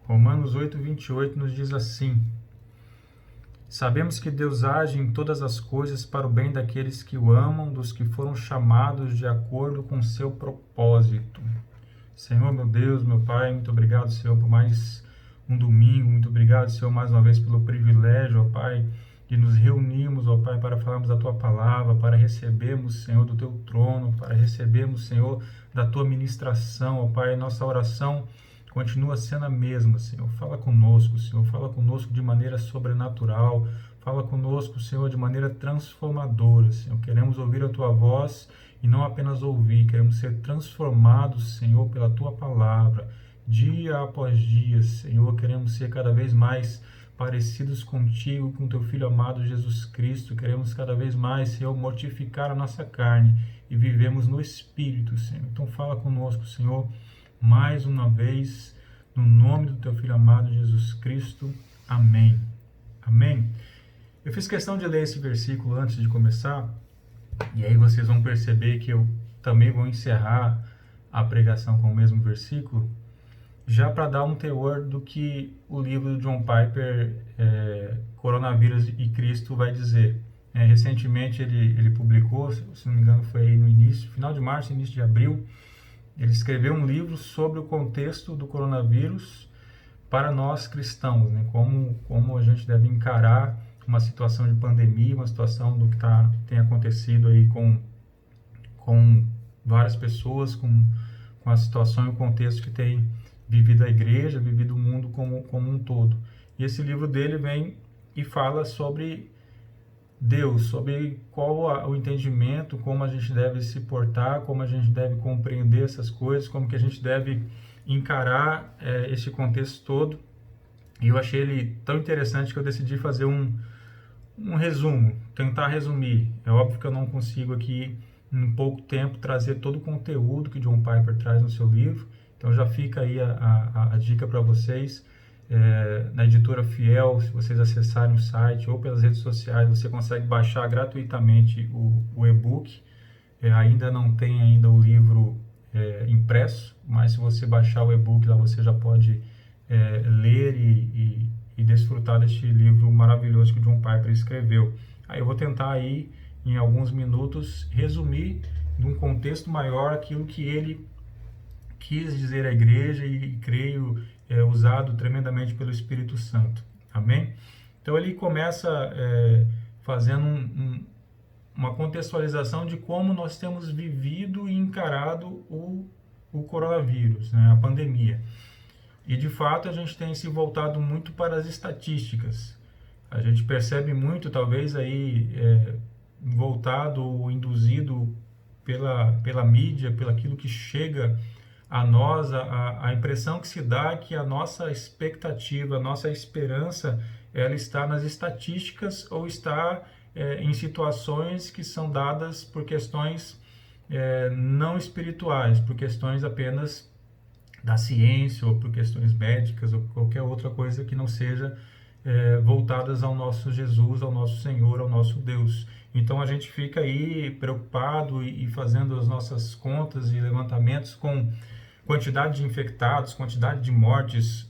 Romanos 8:28 nos diz assim: sabemos que Deus age em todas as coisas para o bem daqueles que o amam, dos que foram chamados de acordo com o seu propósito. Senhor, meu Deus, meu Pai, muito obrigado, Senhor, por mais um domingo. Muito obrigado, Senhor, mais uma vez pelo privilégio, ó Pai, de nos reunirmos, ó Pai, para falarmos da Tua palavra, para recebermos, Senhor, do Teu trono, para recebermos, Senhor, da Tua ministração, ó Pai. Nossa oração continua sendo a mesma, Senhor. Fala conosco, Senhor. Fala conosco de maneira sobrenatural. Fala conosco, Senhor, de maneira transformadora, Senhor. Queremos ouvir a Tua voz e não apenas ouvir. Queremos ser transformados, Senhor, pela Tua palavra. Dia após dia, Senhor, queremos ser cada vez mais parecidos contigo, com Teu Filho amado Jesus Cristo. Queremos cada vez mais, Senhor, mortificar a nossa carne e vivemos no Espírito, Senhor. Então fala conosco, Senhor, mais uma vez, no nome do Teu Filho amado Jesus Cristo. Amém. Amém. Eu fiz questão de ler esse versículo antes de começar, e aí vocês vão perceber que eu também vou encerrar a pregação com o mesmo versículo, já para dar um teor do que o livro do John Piper, Coronavírus e Cristo, vai dizer. Recentemente ele publicou, se não me engano foi aí no início, final de março, início de abril, ele escreveu um livro sobre o contexto do coronavírus para nós cristãos, né? Como a gente deve encarar uma situação de pandemia, uma situação do que tem acontecido aí com várias pessoas, com a situação e o contexto que tem vivido a igreja, vivido o mundo como um todo. E esse livro dele vem e fala sobre Deus, sobre qual o entendimento, como a gente deve se portar, como a gente deve compreender essas coisas, como que a gente deve encarar esse contexto todo. E eu achei ele tão interessante que eu decidi fazer um resumo, tentar resumir. É óbvio que eu não consigo aqui, em pouco tempo, trazer todo o conteúdo que John Piper traz no seu livro. Então já fica aí a dica para vocês. Na editora Fiel, se vocês acessarem o site ou pelas redes sociais, você consegue baixar gratuitamente o e-book. Ainda não tem ainda o livro impresso, mas se você baixar o e-book lá, você já pode ler e desfrutar deste livro maravilhoso que o John Piper escreveu. Aí eu vou tentar aí, em alguns minutos, resumir de um contexto maior aquilo que ele quis dizer à igreja e creio usado tremendamente pelo Espírito Santo. Amém? Então ele começa fazendo uma contextualização de como nós temos vivido e encarado o coronavírus, né, a pandemia. E de fato a gente tem se voltado muito para as estatísticas. A gente percebe muito, talvez aí voltado ou induzido pela mídia, pelo aquilo que chega a nós, a impressão que se dá é que a nossa expectativa, a nossa esperança, ela está nas estatísticas ou está em situações que são dadas por questões não espirituais, por questões apenas da ciência ou por questões médicas ou qualquer outra coisa que não seja voltadas ao nosso Jesus, ao nosso Senhor, ao nosso Deus. Então a gente fica aí preocupado e fazendo as nossas contas e levantamentos com quantidade de infectados, quantidade de mortes,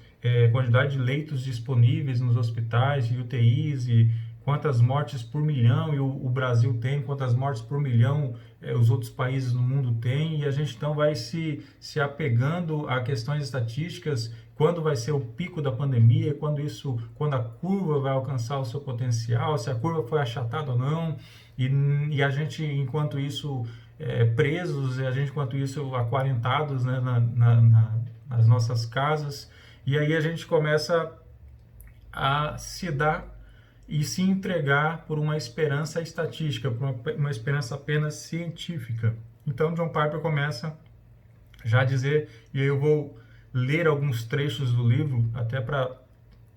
quantidade de leitos disponíveis nos hospitais e UTIs, e quantas mortes por milhão o Brasil tem, quantas mortes por milhão os outros países no mundo têm, e a gente então vai se apegando a questões estatísticas, quando vai ser o pico da pandemia, quando a curva vai alcançar o seu potencial, se a curva foi achatada ou não, e a gente, enquanto isso, presos, e a gente, enquanto isso, aquarentados, né, nas nossas casas, e aí a gente começa a se dar e se entregar por uma esperança estatística, por uma esperança apenas científica. Então John Piper começa já a dizer, e eu vou ler alguns trechos do livro, até para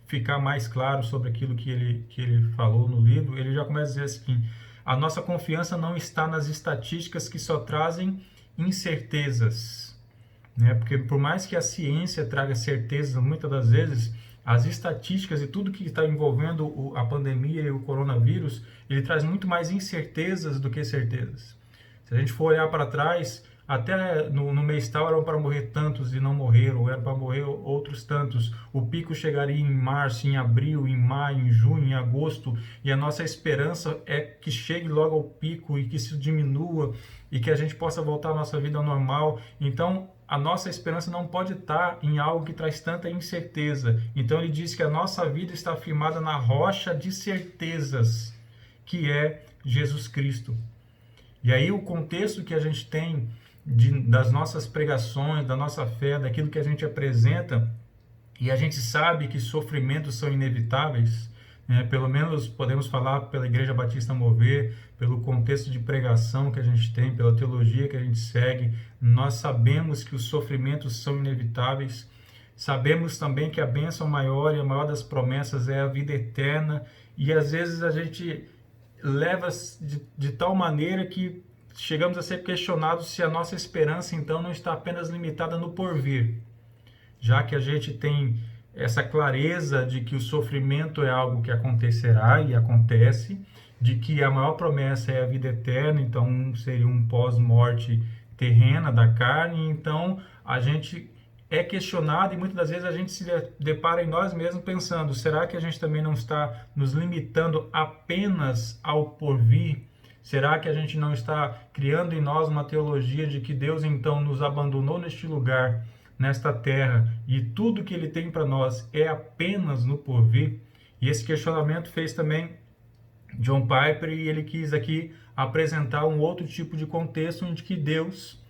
ficar mais claro sobre aquilo que ele falou no livro. Ele já começa a dizer assim: a nossa confiança não está nas estatísticas que só trazem incertezas, né? Porque por mais que a ciência traga certezas, muitas das vezes, as estatísticas e tudo que está envolvendo a pandemia e o coronavírus, ele traz muito mais incertezas do que certezas. Se a gente for olhar para trás, até no mês tal eram para morrer tantos e não morreram, ou eram para morrer outros tantos. O pico chegaria em março, em abril, em maio, em junho, em agosto, e a nossa esperança é que chegue logo ao pico e que isso diminua e que a gente possa voltar à nossa vida normal. Então, a nossa esperança não pode estar em algo que traz tanta incerteza. Então ele diz que a nossa vida está firmada na rocha de certezas, que é Jesus Cristo. E aí o contexto que a gente tem das nossas pregações, da nossa fé, daquilo que a gente apresenta, e a gente sabe que sofrimentos são inevitáveis, né? Pelo menos podemos falar pela Igreja Batista Mover, pelo contexto de pregação que a gente tem, pela teologia que a gente segue, nós sabemos que os sofrimentos são inevitáveis, sabemos também que a bênção maior e a maior das promessas é a vida eterna, e às vezes a gente leva de tal maneira que chegamos a ser questionados se a nossa esperança então não está apenas limitada no porvir, já que a gente tem essa clareza de que o sofrimento é algo que acontecerá e acontece, de que a maior promessa é a vida eterna, então seria um pós-morte terrena da carne, então a gente é questionado e muitas das vezes a gente se depara em nós mesmos pensando, será que a gente também não está nos limitando apenas ao porvir? Será que a gente não está criando em nós uma teologia de que Deus então nos abandonou neste lugar, nesta terra, e tudo que Ele tem para nós é apenas no porvir? E esse questionamento fez também John Piper, e ele quis aqui apresentar um outro tipo de contexto em que Deus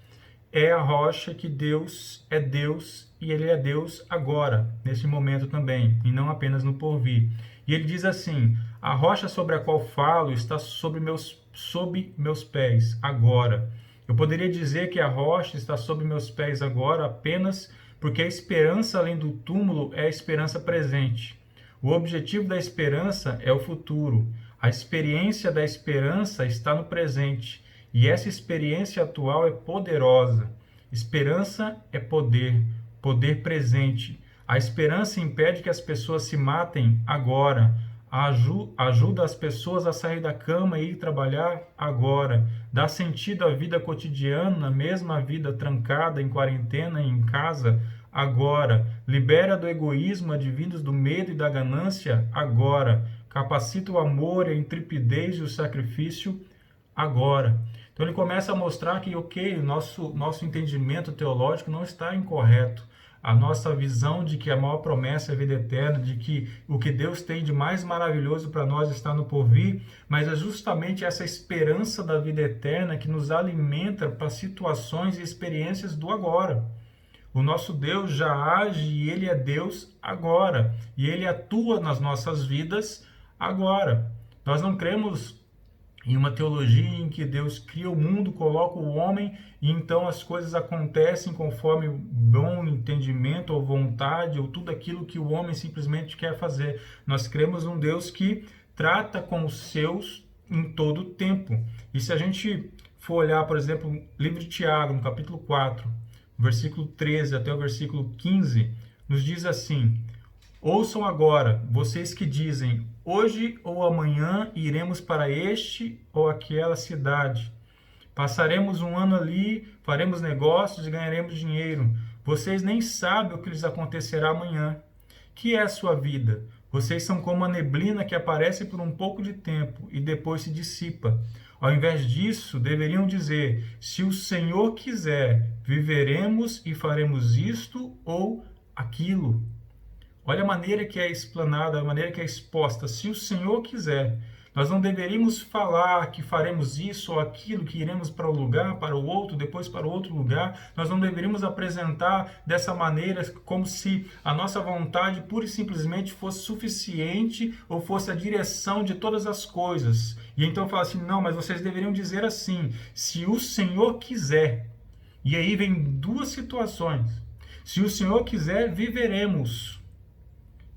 é a rocha, que Deus é Deus, e Ele é Deus agora, nesse momento também, e não apenas no porvir. E ele diz assim, a rocha sobre a qual falo está sob meus pés agora. Eu poderia dizer que a rocha está sob meus pés agora apenas porque a esperança além do túmulo é a esperança presente. O objetivo da esperança é o futuro. A experiência da esperança está no presente. E essa experiência atual é poderosa. Esperança é poder, poder presente. A esperança impede que as pessoas se matem agora. Ajuda as pessoas a sair da cama e ir trabalhar agora. Dá sentido à vida cotidiana, mesmo a vida trancada em quarentena e em casa, agora. Libera do egoísmo advindos do medo e da ganância agora. Capacita o amor, a intrepidez e o sacrifício agora. Então ele começa a mostrar que, ok, nosso entendimento teológico não está incorreto. A nossa visão de que a maior promessa é a vida eterna, de que o que Deus tem de mais maravilhoso para nós está no porvir, mas é justamente essa esperança da vida eterna que nos alimenta para situações e experiências do agora. O nosso Deus já age e Ele é Deus agora. E Ele atua nas nossas vidas agora. Nós não cremos em uma teologia em que Deus cria o mundo, coloca o homem e então as coisas acontecem conforme bom entendimento ou vontade ou tudo aquilo que o homem simplesmente quer fazer. Nós cremos um Deus que trata com os seus em todo o tempo. E se a gente for olhar, por exemplo, o livro de Tiago, no capítulo 4, versículo 13 até o versículo 15, nos diz assim: ouçam agora, vocês que dizem, hoje ou amanhã iremos para este ou aquela cidade. Passaremos um ano ali, faremos negócios e ganharemos dinheiro. Vocês nem sabem o que lhes acontecerá amanhã. Que é a sua vida? Vocês são como a neblina que aparece por um pouco de tempo e depois se dissipa. Ao invés disso, deveriam dizer, se o Senhor quiser, viveremos e faremos isto ou aquilo. Olha a maneira que é explanada, a maneira que é exposta. Se o Senhor quiser, nós não deveríamos falar que faremos isso ou aquilo, que iremos para um lugar, para o outro, depois para o outro lugar. Nós não deveríamos apresentar dessa maneira como se a nossa vontade pura e simplesmente fosse suficiente ou fosse a direção de todas as coisas. E então falar assim, não, mas vocês deveriam dizer assim, se o Senhor quiser. E aí vem duas situações. Se o Senhor quiser, viveremos.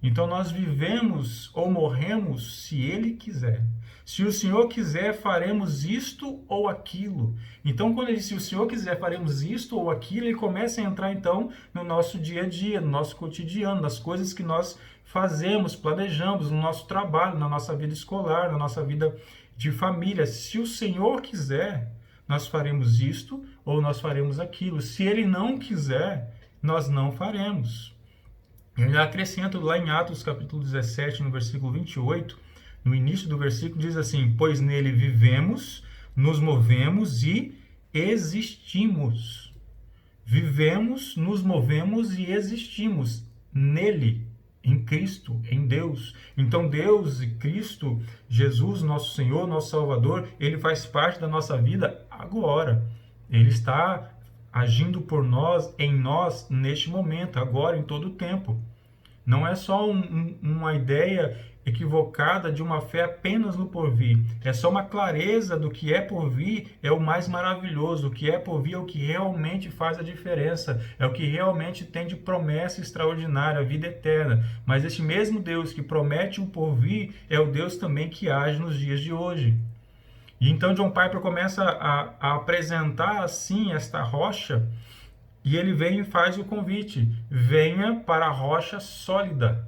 Então nós vivemos ou morremos se Ele quiser. Se o Senhor quiser, faremos isto ou aquilo. Então, quando ele diz, se o Senhor quiser, faremos isto ou aquilo, ele começa a entrar, então, no nosso dia a dia, no nosso cotidiano, nas coisas que nós fazemos, planejamos, no nosso trabalho, na nossa vida escolar, na nossa vida de família. Se o Senhor quiser, nós faremos isto ou nós faremos aquilo. Se ele não quiser, nós não faremos. Eu acrescento lá em Atos capítulo 17, no versículo 28, no início do versículo diz assim: pois nele vivemos, nos movemos e existimos. Vivemos, nos movemos e existimos nele, em Cristo, em Deus. Então Deus e Cristo, Jesus, nosso Senhor, nosso Salvador, ele faz parte da nossa vida agora. Ele está agindo por nós, em nós, neste momento, agora, em todo o tempo. Não é só uma ideia equivocada de uma fé apenas no porvir. É só uma clareza do que é porvir, é o mais maravilhoso. O que é porvir é o que realmente faz a diferença. É o que realmente tem de promessa extraordinária, a vida eterna. Mas esse mesmo Deus que promete o porvir é o Deus também que age nos dias de hoje. E então John Piper começa a apresentar assim esta rocha, e ele vem e faz o convite: venha para a rocha sólida.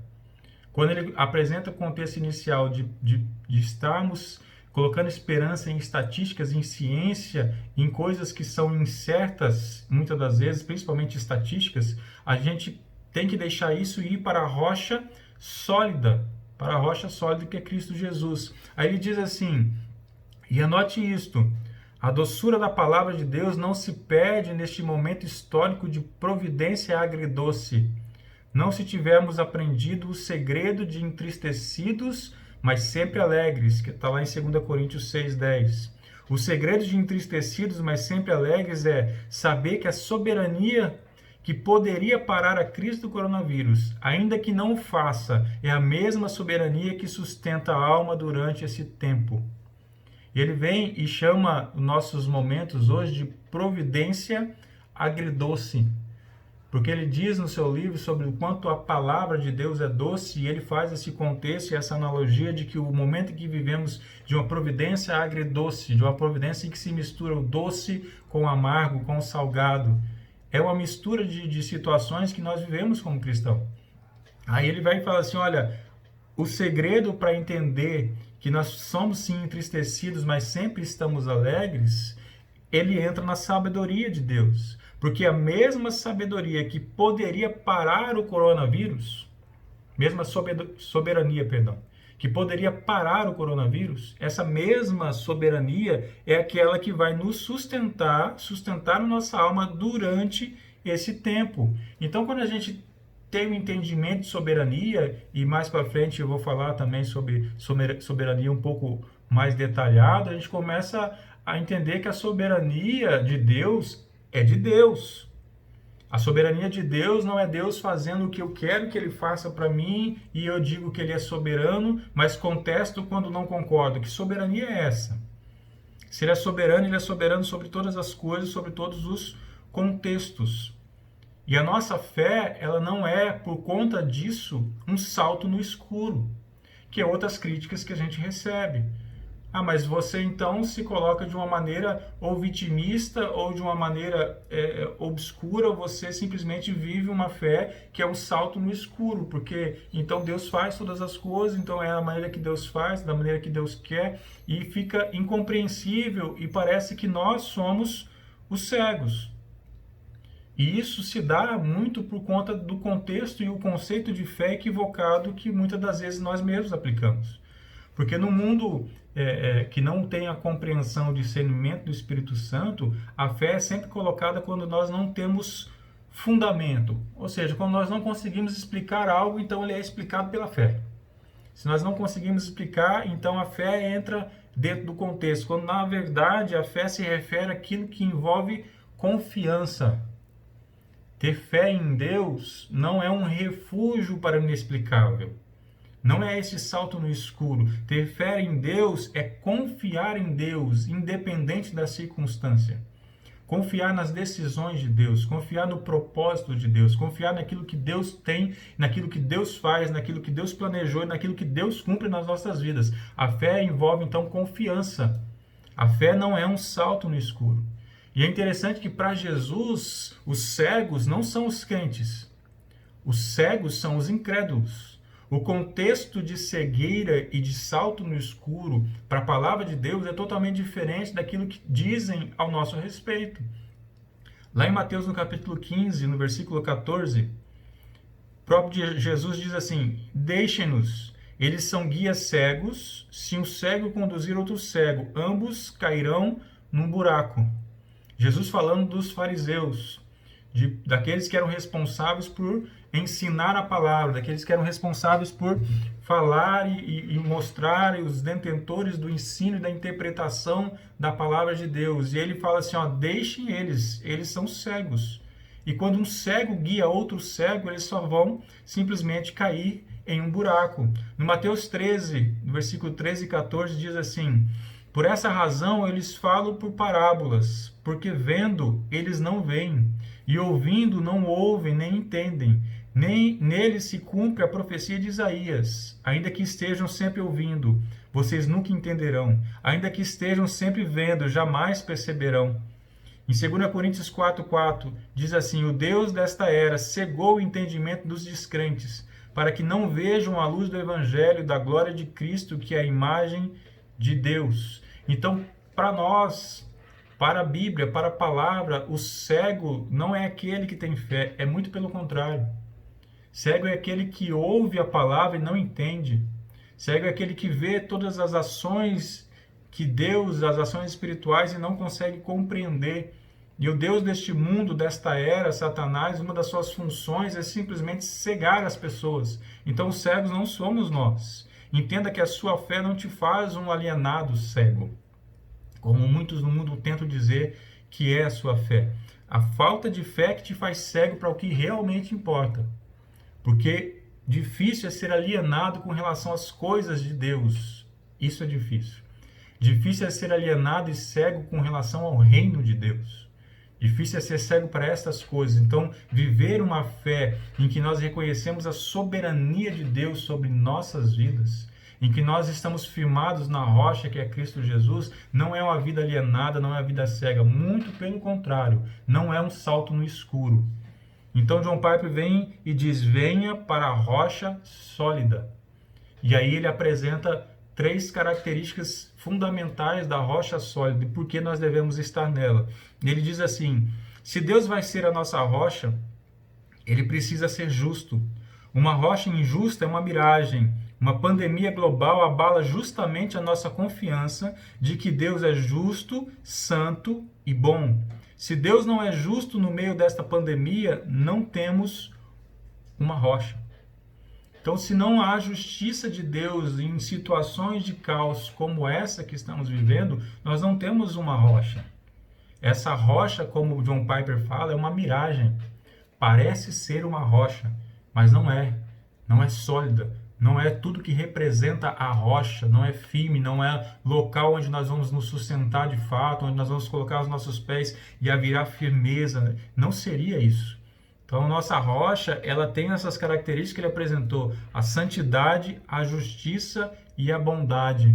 Quando ele apresenta o contexto inicial de estarmos colocando esperança em estatísticas, em ciência, em coisas que são incertas, muitas das vezes, principalmente estatísticas, a gente tem que deixar isso e ir para a rocha sólida, que é Cristo Jesus. Aí ele diz assim, e anote isto: a doçura da palavra de Deus não se perde neste momento histórico de providência agridoce. Não se tivermos aprendido o segredo de entristecidos, mas sempre alegres, que está lá em 2 Coríntios 6,10. O segredo de entristecidos, mas sempre alegres é saber que a soberania que poderia parar a crise do coronavírus, ainda que não o faça, é a mesma soberania que sustenta a alma durante esse tempo. E ele vem e chama nossos momentos hoje de providência agridoce. Porque ele diz no seu livro sobre o quanto a palavra de Deus é doce, e ele faz esse contexto e essa analogia de que o momento em que vivemos de uma providência agridoce, de uma providência em que se mistura o doce com o amargo, com o salgado, é uma mistura de situações que nós vivemos como cristãos. Aí ele vai e fala assim, olha, o segredo para entender que nós somos sim entristecidos, mas sempre estamos alegres, ele entra na sabedoria de Deus. Porque a mesma sabedoria que poderia parar o coronavírus, mesma soberania, que poderia parar o coronavírus, essa mesma soberania é aquela que vai nos sustentar a nossa alma durante esse tempo. Então, quando a gente tem um entendimento de soberania, e mais para frente eu vou falar também sobre soberania um pouco mais detalhado, a gente começa a entender que a soberania de Deus é de Deus. A soberania de Deus não é Deus fazendo o que eu quero que ele faça para mim e eu digo que ele é soberano, mas contesto quando não concordo. Que soberania é essa? Se ele é soberano sobre todas as coisas, sobre todos os contextos. E a nossa fé, ela não é, por conta disso, um salto no escuro, que é outras críticas que a gente recebe. Ah, mas você então se coloca de uma maneira ou vitimista ou de uma maneira obscura, você simplesmente vive uma fé que é um salto no escuro, porque então Deus faz todas as coisas, então é a maneira que Deus faz, da maneira que Deus quer, e fica incompreensível e parece que nós somos os cegos. E isso se dá muito por conta do contexto e o conceito de fé equivocado que muitas das vezes nós mesmos aplicamos. Porque no mundo que não tem a compreensão, o discernimento do Espírito Santo, a fé é sempre colocada quando nós não temos fundamento. Ou seja, quando nós não conseguimos explicar algo, então ele é explicado pela fé. Se nós não conseguimos explicar, então a fé entra dentro do contexto. Quando na verdade a fé se refere àquilo que envolve confiança. Ter fé em Deus não é um refúgio para o inexplicável. Não é esse salto no escuro. Ter fé em Deus é confiar em Deus, independente da circunstância. Confiar nas decisões de Deus, confiar no propósito de Deus, confiar naquilo que Deus tem, naquilo que Deus faz, naquilo que Deus planejou e naquilo que Deus cumpre nas nossas vidas. A fé envolve, então, confiança. A fé não é um salto no escuro. E é interessante que, para Jesus, os cegos não são os crentes. Os cegos são os incrédulos. O contexto de cegueira e de salto no escuro para a palavra de Deus é totalmente diferente daquilo que dizem ao nosso respeito. Lá em Mateus, no capítulo 15, no versículo 14, o próprio Jesus diz assim: deixem-nos, eles são guias cegos, se um cego conduzir outro cego, ambos cairão num buraco. Jesus falando dos fariseus, daqueles que eram responsáveis por ensinar a palavra, daqueles que eram responsáveis por falar e mostrar os detentores do ensino e da interpretação da palavra de Deus. E ele fala assim, ó, deixem eles são cegos. E quando um cego guia outro cego, eles só vão simplesmente cair em um buraco. No Mateus 13, no versículo 13 e 14, diz assim: por essa razão eles falam por parábolas, porque vendo eles não veem, e ouvindo não ouvem nem entendem. Nem neles se cumpre a profecia de Isaías. Ainda que estejam sempre ouvindo, vocês nunca entenderão. Ainda que estejam sempre vendo, jamais perceberão. Em 2 Coríntios 4,4 diz assim: o Deus desta era cegou o entendimento dos descrentes, para que não vejam a luz do Evangelho da glória de Cristo, que é a imagem de Deus. Então, para nós, para a Bíblia, para a palavra, o cego não é aquele que tem fé, é muito pelo contrário. Cego é aquele que ouve a palavra e não entende. Cego é aquele que vê todas as ações que Deus, as ações espirituais, e não consegue compreender. E o Deus deste mundo, desta era, Satanás, uma das suas funções é simplesmente cegar as pessoas. Então, os cegos não somos nós. Entenda que a sua fé não te faz um alienado cego, como muitos no mundo tentam dizer que é a sua fé. A falta de fé que te faz cego para o que realmente importa. Porque difícil é ser alienado com relação às coisas de Deus. Isso é difícil. Difícil é ser alienado e cego com relação ao reino de Deus. Difícil é ser cego para estas coisas. Então, viver uma fé em que nós reconhecemos a soberania de Deus sobre nossas vidas, em que nós estamos firmados na rocha que é Cristo Jesus, não é uma vida alienada, não é uma vida cega. Muito pelo contrário, não é um salto no escuro. Então, John Piper vem e diz, venha para a rocha sólida. E aí ele apresenta 3 características fundamentais da rocha sólida e por que nós devemos estar nela. Ele diz assim, se Deus vai ser a nossa rocha, ele precisa ser justo. Uma rocha injusta é uma miragem. Uma pandemia global abala justamente a nossa confiança de que Deus é justo, santo e bom. Se Deus não é justo no meio desta pandemia, não temos uma rocha. Então, se não há justiça de Deus em situações de caos como essa que estamos vivendo, nós não temos uma rocha. Essa rocha, como o John Piper fala, é uma miragem. Parece ser uma rocha, mas não é. Não é sólida. Não é tudo que representa a rocha, não é firme, não é local onde nós vamos nos sustentar de fato, onde nós vamos colocar os nossos pés e haverá firmeza. Não seria isso. Então, nossa rocha, ela tem essas características que ele apresentou: a santidade, a justiça e a bondade.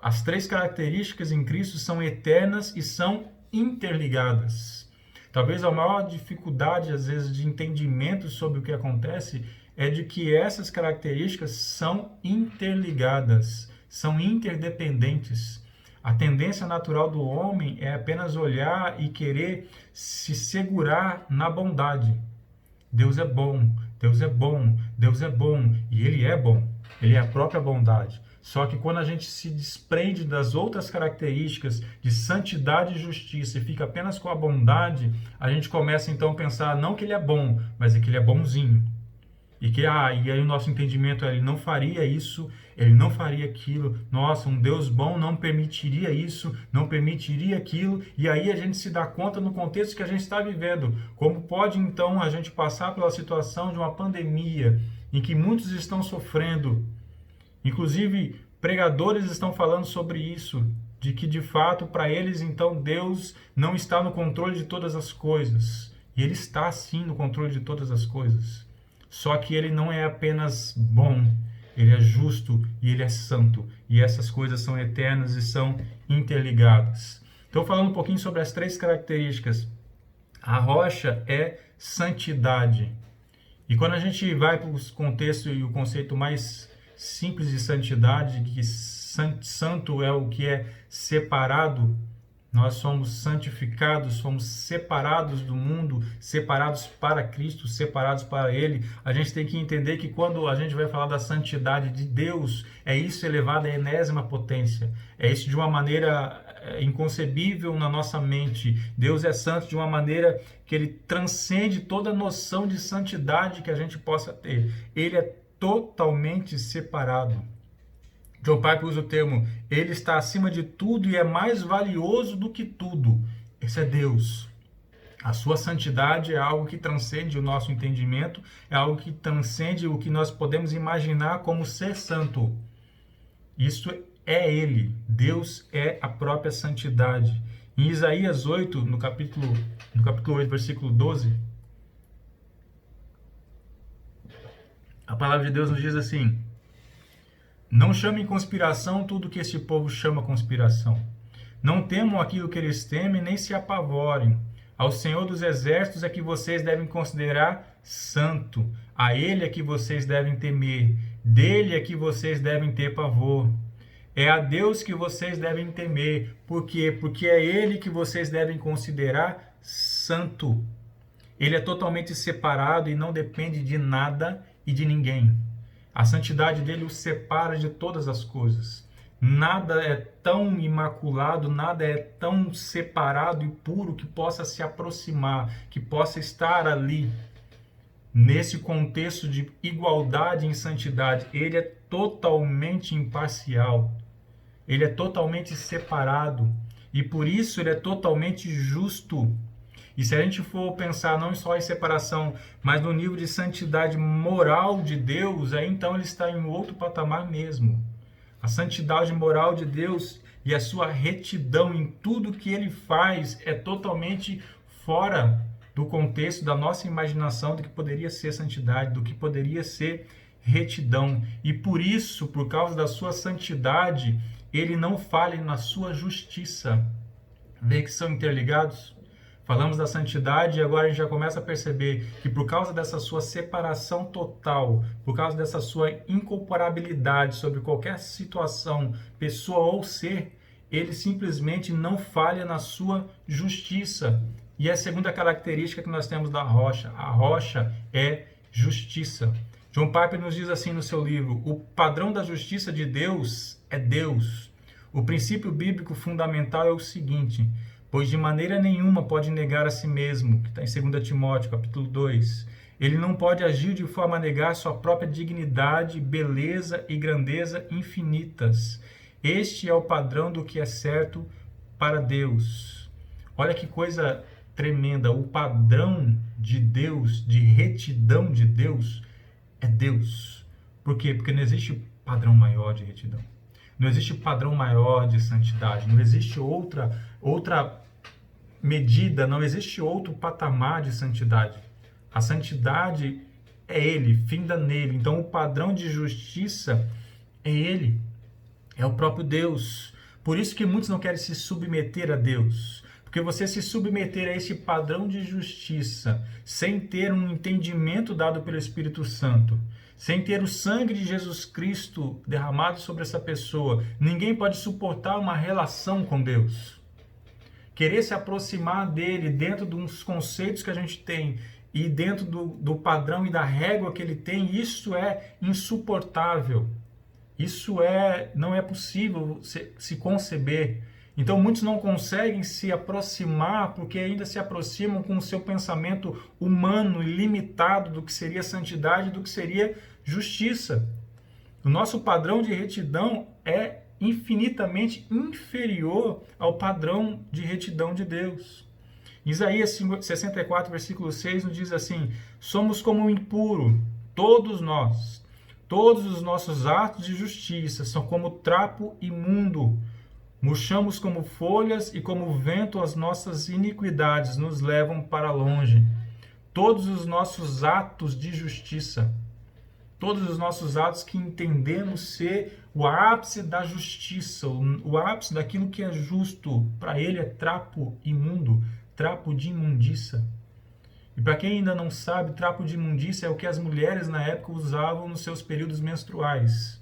As 3 características em Cristo são eternas e são interligadas. Talvez a maior dificuldade, às vezes, de entendimento sobre o que acontece é de que essas características são interligadas, são interdependentes. A tendência natural do homem é apenas olhar e querer se segurar na bondade. Deus é bom, Deus é bom, Deus é bom, e Ele é bom, Ele é a própria bondade. Só que quando a gente se desprende das outras características de santidade e justiça e fica apenas com a bondade, a gente começa então a pensar não que Ele é bom, mas é que Ele é bonzinho. E aí o nosso entendimento é, ele não faria isso, ele não faria aquilo. Nossa, um Deus bom não permitiria isso, não permitiria aquilo. E aí a gente se dá conta no contexto que a gente está vivendo. Como pode então a gente passar pela situação de uma pandemia em que muitos estão sofrendo? Inclusive, pregadores estão falando sobre isso, de que de fato para eles então Deus não está no controle de todas as coisas. E Ele está sim no controle de todas as coisas. Só que Ele não é apenas bom, Ele é justo e Ele é santo. E essas coisas são eternas e são interligadas. Então, falando um pouquinho sobre as 3 características. A rocha é santidade. E quando a gente vai para os contextos e o conceito mais simples de santidade, que santo é o que é separado, nós somos santificados, somos separados do mundo, separados para Cristo, separados para Ele. A gente tem que entender que quando a gente vai falar da santidade de Deus, é isso elevado à enésima potência. É isso de uma maneira inconcebível na nossa mente. Deus é santo de uma maneira que Ele transcende toda noção de santidade que a gente possa ter. Ele é totalmente separado. John Piper usa o termo, ele está acima de tudo e é mais valioso do que tudo. Esse é Deus. A sua santidade é algo que transcende o nosso entendimento, é algo que transcende o que nós podemos imaginar como ser santo. Isso é Ele. Deus é a própria santidade. Em Isaías 8, no capítulo 8, versículo 12, a palavra de Deus nos diz assim: não chamem conspiração tudo que este povo chama conspiração. Não temam aquilo que eles temem, nem se apavorem. Ao Senhor dos Exércitos é que vocês devem considerar santo. A Ele é que vocês devem temer. Dele é que vocês devem ter pavor. É a Deus que vocês devem temer. Por quê? Porque é Ele que vocês devem considerar santo. Ele é totalmente separado e não depende de nada e de ninguém. A santidade dele o separa de todas as coisas. Nada é tão imaculado, nada é tão separado e puro que possa se aproximar, que possa estar ali, nesse contexto de igualdade em santidade. Ele é totalmente imparcial, ele é totalmente separado e por isso ele é totalmente justo. E se a gente for pensar não só em separação, mas no nível de santidade moral de Deus, aí então ele está em outro patamar mesmo. A santidade moral de Deus e a sua retidão em tudo que ele faz é totalmente fora do contexto da nossa imaginação do que poderia ser santidade, do que poderia ser retidão. E por isso, por causa da sua santidade, ele não falha na sua justiça. Vê que são interligados? Falamos da santidade e agora a gente já começa a perceber que por causa dessa sua separação total, por causa dessa sua incomparabilidade sobre qualquer situação, pessoa ou ser, ele simplesmente não falha na sua justiça. E é a segunda característica que nós temos da rocha. A rocha é justiça. John Piper nos diz assim no seu livro: o padrão da justiça de Deus é Deus. O princípio bíblico fundamental é o seguinte: pois de maneira nenhuma pode negar a si mesmo, que está em 2 Timóteo, capítulo 2. Ele não pode agir de forma a negar sua própria dignidade, beleza e grandeza infinitas. Este é o padrão do que é certo para Deus. Olha que coisa tremenda. O padrão de Deus, de retidão de Deus, é Deus. Por quê? Porque não existe padrão maior de retidão. Não existe padrão maior de santidade. Não existe outra medida, não existe outro patamar de santidade. A santidade é Ele, finda nele. Então o padrão de justiça é Ele, é o próprio Deus. Por isso que muitos não querem se submeter a Deus. Porque você se submeter a esse padrão de justiça, sem ter um entendimento dado pelo Espírito Santo, sem ter o sangue de Jesus Cristo derramado sobre essa pessoa, ninguém pode suportar uma relação com Deus. Querer se aproximar dele dentro dos conceitos que a gente tem e dentro do padrão e da régua que ele tem, isso é insuportável. Isso não é possível se conceber. Então muitos não conseguem se aproximar porque ainda se aproximam com o seu pensamento humano e limitado do que seria santidade e do que seria justiça. O nosso padrão de retidão é infinitamente inferior ao padrão de retidão de Deus. Isaías 64, versículo 6 nos diz assim: somos como o impuro, todos nós. Todos os nossos atos de justiça são como trapo imundo. Murchamos como folhas e como vento as nossas iniquidades nos levam para longe. Todos os nossos atos de justiça, todos os nossos atos que entendemos ser o ápice da justiça, o ápice daquilo que é justo, para ele é trapo imundo, trapo de imundícia. E para quem ainda não sabe, trapo de imundícia é o que as mulheres na época usavam nos seus períodos menstruais.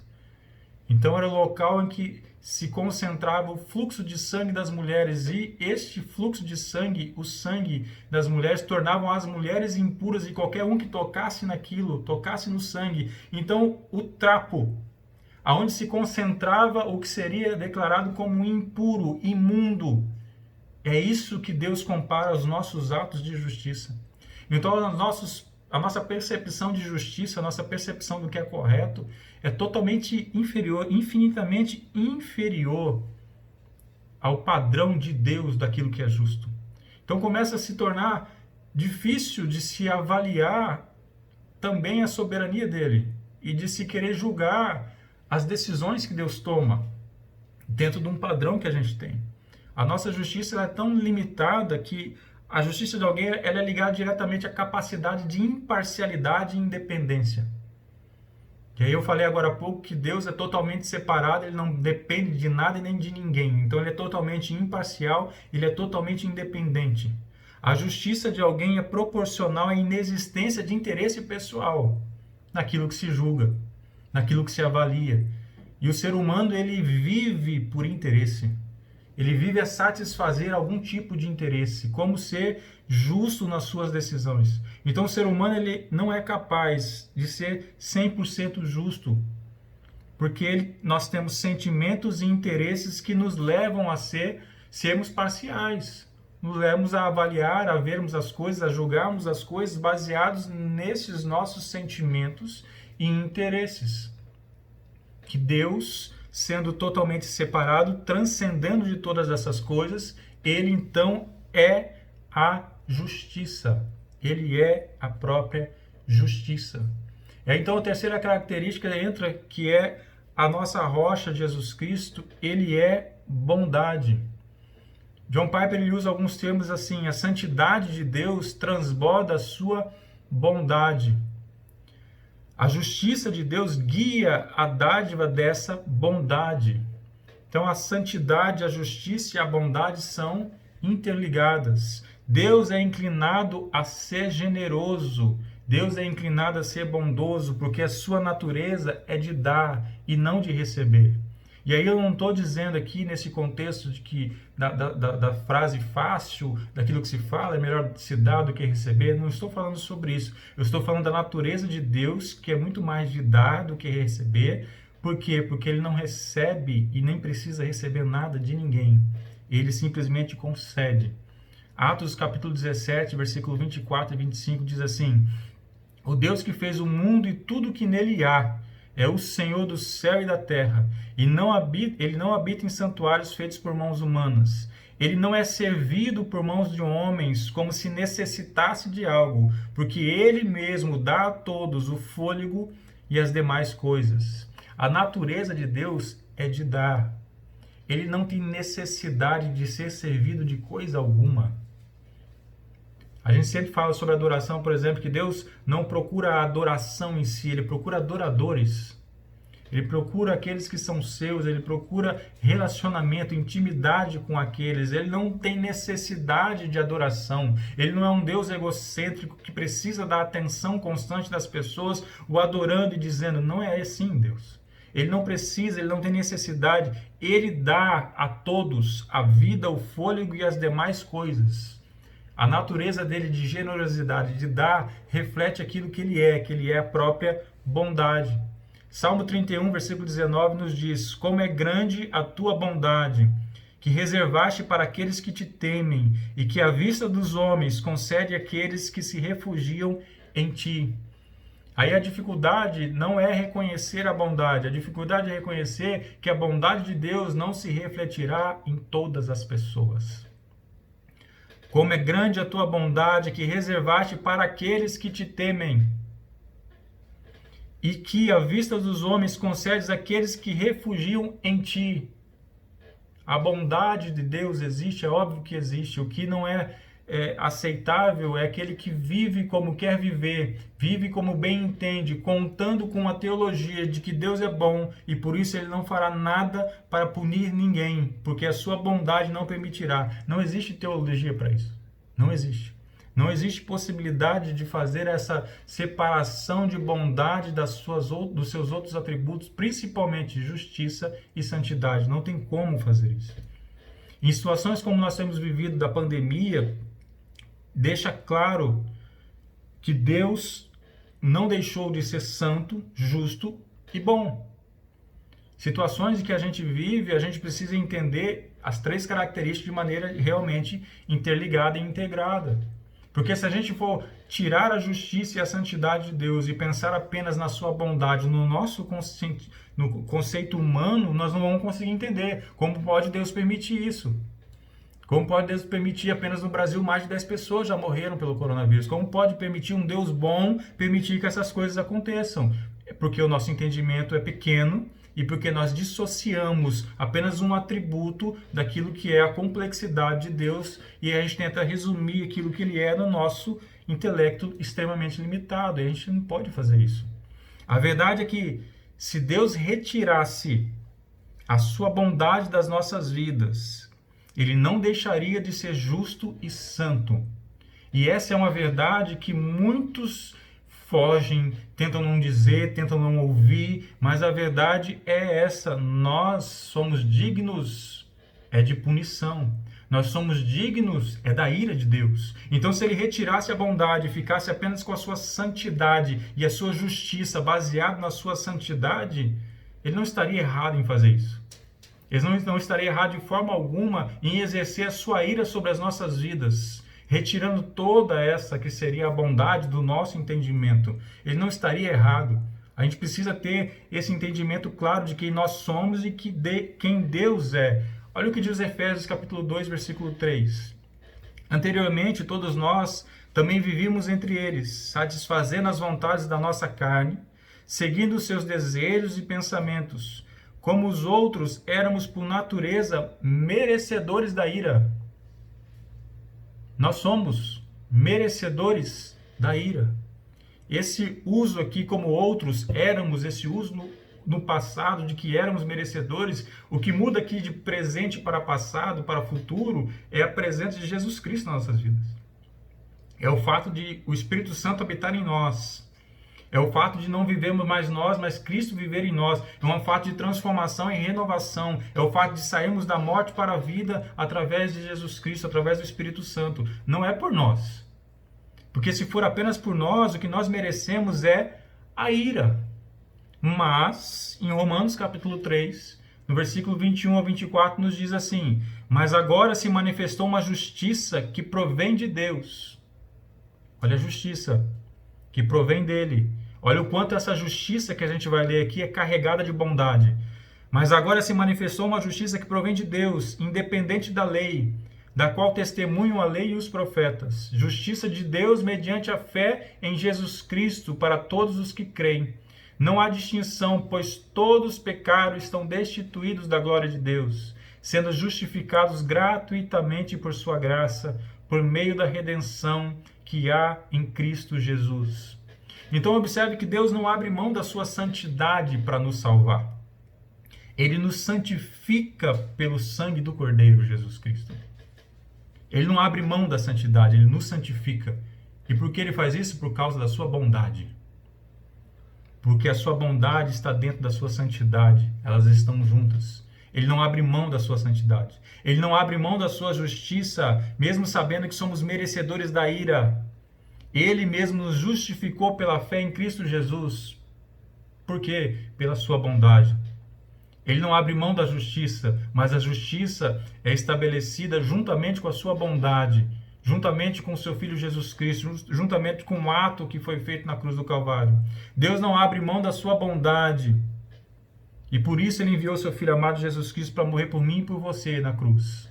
Então era o local em que se concentrava o fluxo de sangue das mulheres, e este fluxo de sangue, o sangue das mulheres, tornavam as mulheres impuras, e qualquer um que tocasse naquilo, tocasse no sangue. Então o trapo, aonde se concentrava o que seria declarado como impuro, imundo, é isso que Deus compara aos nossos atos de justiça. Então a nossa percepção de justiça, a nossa percepção do que é correto é totalmente inferior, infinitamente inferior ao padrão de Deus daquilo que é justo. Então começa a se tornar difícil de se avaliar também a soberania dele e de se querer julgar as decisões que Deus toma dentro de um padrão que a gente tem. A nossa justiça ela é tão limitada que a justiça de alguém ela é ligada diretamente à capacidade de imparcialidade e independência. E aí eu falei agora há pouco que Deus é totalmente separado, ele não depende de nada e nem de ninguém. Então ele é totalmente imparcial, ele é totalmente independente. A justiça de alguém é proporcional à inexistência de interesse pessoal naquilo que se julga, naquilo que se avalia. E o ser humano ele vive por interesse. Ele vive a satisfazer algum tipo de interesse, como ser justo nas suas decisões. Então o ser humano ele não é capaz de ser 100% justo, porque nós temos sentimentos e interesses que nos levam a sermos parciais, nos levamos a avaliar, a vermos as coisas, a julgarmos as coisas baseados nesses nossos sentimentos e interesses. Que Deus, sendo totalmente separado, transcendendo de todas essas coisas, ele então é a justiça. Ele é a própria justiça. E aí, então a terceira característica entra, que é a nossa rocha, Jesus Cristo, ele é bondade. John Piper ele usa alguns termos assim: a santidade de Deus transborda a sua bondade. A justiça de Deus guia a dádiva dessa bondade. Então a santidade, a justiça e a bondade são interligadas. Deus é inclinado a ser generoso. Deus é inclinado a ser bondoso, porque a sua natureza é de dar e não de receber. E aí eu não estou dizendo aqui nesse contexto de que da frase fácil, daquilo que se fala, é melhor se dar do que receber. Não estou falando sobre isso. Eu estou falando da natureza de Deus, que é muito mais de dar do que receber. Por quê? Porque ele não recebe e nem precisa receber nada de ninguém. Ele simplesmente concede. Atos capítulo 17, versículo 24 e 25 diz assim: o Deus que fez o mundo e tudo que nele há é o Senhor do céu e da terra, e ele não habita em santuários feitos por mãos humanas. Ele não é servido por mãos de homens como se necessitasse de algo, porque ele mesmo dá a todos o fôlego e as demais coisas. A natureza de Deus é de dar. Ele não tem necessidade de ser servido de coisa alguma. A gente sempre fala sobre adoração, por exemplo, que Deus não procura a adoração em si, ele procura adoradores. Ele procura aqueles que são seus, ele procura relacionamento, intimidade com aqueles. Ele não tem necessidade de adoração. Ele não é um Deus egocêntrico que precisa da atenção constante das pessoas, o adorando e dizendo: não é assim, Deus. Ele não precisa, ele não tem necessidade. Ele dá a todos a vida, o fôlego e as demais coisas. A natureza dele de generosidade, de dar, reflete aquilo que ele é a própria bondade. Salmo 31, versículo 19 nos diz: como é grande a tua bondade, que reservaste para aqueles que te temem, e que à vista dos homens concede àqueles que se refugiam em ti. Aí a dificuldade não é reconhecer a bondade, a dificuldade é reconhecer que a bondade de Deus não se refletirá em todas as pessoas. Como é grande a tua bondade que reservaste para aqueles que te temem, e que à vista dos homens concedes àqueles que refugiam em ti. A bondade de Deus existe, é óbvio que existe. O que não é aceitável é aquele que vive como quer viver, vive como bem entende, contando com a teologia de que Deus é bom e por isso ele não fará nada para punir ninguém, porque a sua bondade não permitirá. Não existe teologia para isso. Não existe. Não existe possibilidade de fazer essa separação de bondade dos seus outros atributos, principalmente justiça e santidade. Não tem como fazer isso. Em situações como nós temos vivido da pandemia, deixa claro que Deus não deixou de ser santo, justo e bom. Situações em que a gente vive, a gente precisa entender as três características de maneira realmente interligada e integrada. Porque se a gente for tirar a justiça e a santidade de Deus e pensar apenas na sua bondade, no nosso conceito humano, nós não vamos conseguir entender como pode Deus permitir isso. Como pode Deus permitir apenas no Brasil mais de 10 pessoas já morreram pelo coronavírus? Como pode permitir um Deus bom permitir que essas coisas aconteçam? É porque o nosso entendimento é pequeno e porque nós dissociamos apenas um atributo daquilo que é a complexidade de Deus e a gente tenta resumir aquilo que ele é no nosso intelecto extremamente limitado. E a gente não pode fazer isso. A verdade é que se Deus retirasse a sua bondade das nossas vidas, ele não deixaria de ser justo e santo. E essa é uma verdade que muitos fogem, tentam não dizer, tentam não ouvir, mas a verdade é essa: nós somos dignos de punição. Nós somos dignos da ira de Deus. Então, se ele retirasse a bondade e ficasse apenas com a sua santidade e a sua justiça baseado na sua santidade, ele não estaria errado em fazer isso. Ele não estaria errado de forma alguma em exercer a sua ira sobre as nossas vidas, retirando toda essa que seria a bondade do nosso entendimento. Ele não estaria errado. A gente precisa ter esse entendimento claro de quem nós somos e quem Deus é. Olha o que diz Efésios capítulo 2, versículo 3. Anteriormente, todos nós também vivíamos entre eles, satisfazendo as vontades da nossa carne, seguindo os seus desejos e pensamentos. Como os outros, éramos por natureza merecedores da ira. Nós somos merecedores da ira. Esse uso aqui, como outros éramos, esse uso no passado de que éramos merecedores, o que muda aqui de presente para passado, para futuro, é a presença de Jesus Cristo nas nossas vidas. É o fato de o Espírito Santo habitar em nós. É o fato de não vivermos mais nós, mas Cristo viver em nós. É um fato de transformação e renovação. É o fato de sairmos da morte para a vida através de Jesus Cristo, através do Espírito Santo. Não é por nós. Porque se for apenas por nós, o que nós merecemos é a ira. Mas, em Romanos capítulo 3, no versículo 21 ao 24, nos diz assim: mas agora se manifestou uma justiça que provém de Deus. Olha a justiça que provém dele. Olha o quanto essa justiça que a gente vai ler aqui é carregada de bondade. Mas agora se manifestou uma justiça que provém de Deus, independente da lei, da qual testemunham a lei e os profetas. Justiça de Deus mediante a fé em Jesus Cristo para todos os que creem. Não há distinção, pois todos pecaram e estão destituídos da glória de Deus, sendo justificados gratuitamente por sua graça, por meio da redenção que há em Cristo Jesus. Então observe que Deus não abre mão da sua santidade para nos salvar. Ele nos santifica pelo sangue do Cordeiro Jesus Cristo. Ele não abre mão da santidade, ele nos santifica. E por que ele faz isso? Por causa da sua bondade. Porque a sua bondade está dentro da sua santidade. Elas estão juntas. Ele não abre mão da sua santidade. Ele não abre mão da sua justiça, mesmo sabendo que somos merecedores da ira. Ele mesmo nos justificou pela fé em Cristo Jesus. Por quê? Pela sua bondade. Ele não abre mão da justiça, mas a justiça é estabelecida juntamente com a sua bondade, juntamente com o seu Filho Jesus Cristo, juntamente com o ato que foi feito na cruz do Calvário. Deus não abre mão da sua bondade. E por isso ele enviou seu Filho amado Jesus Cristo para morrer por mim e por você na cruz.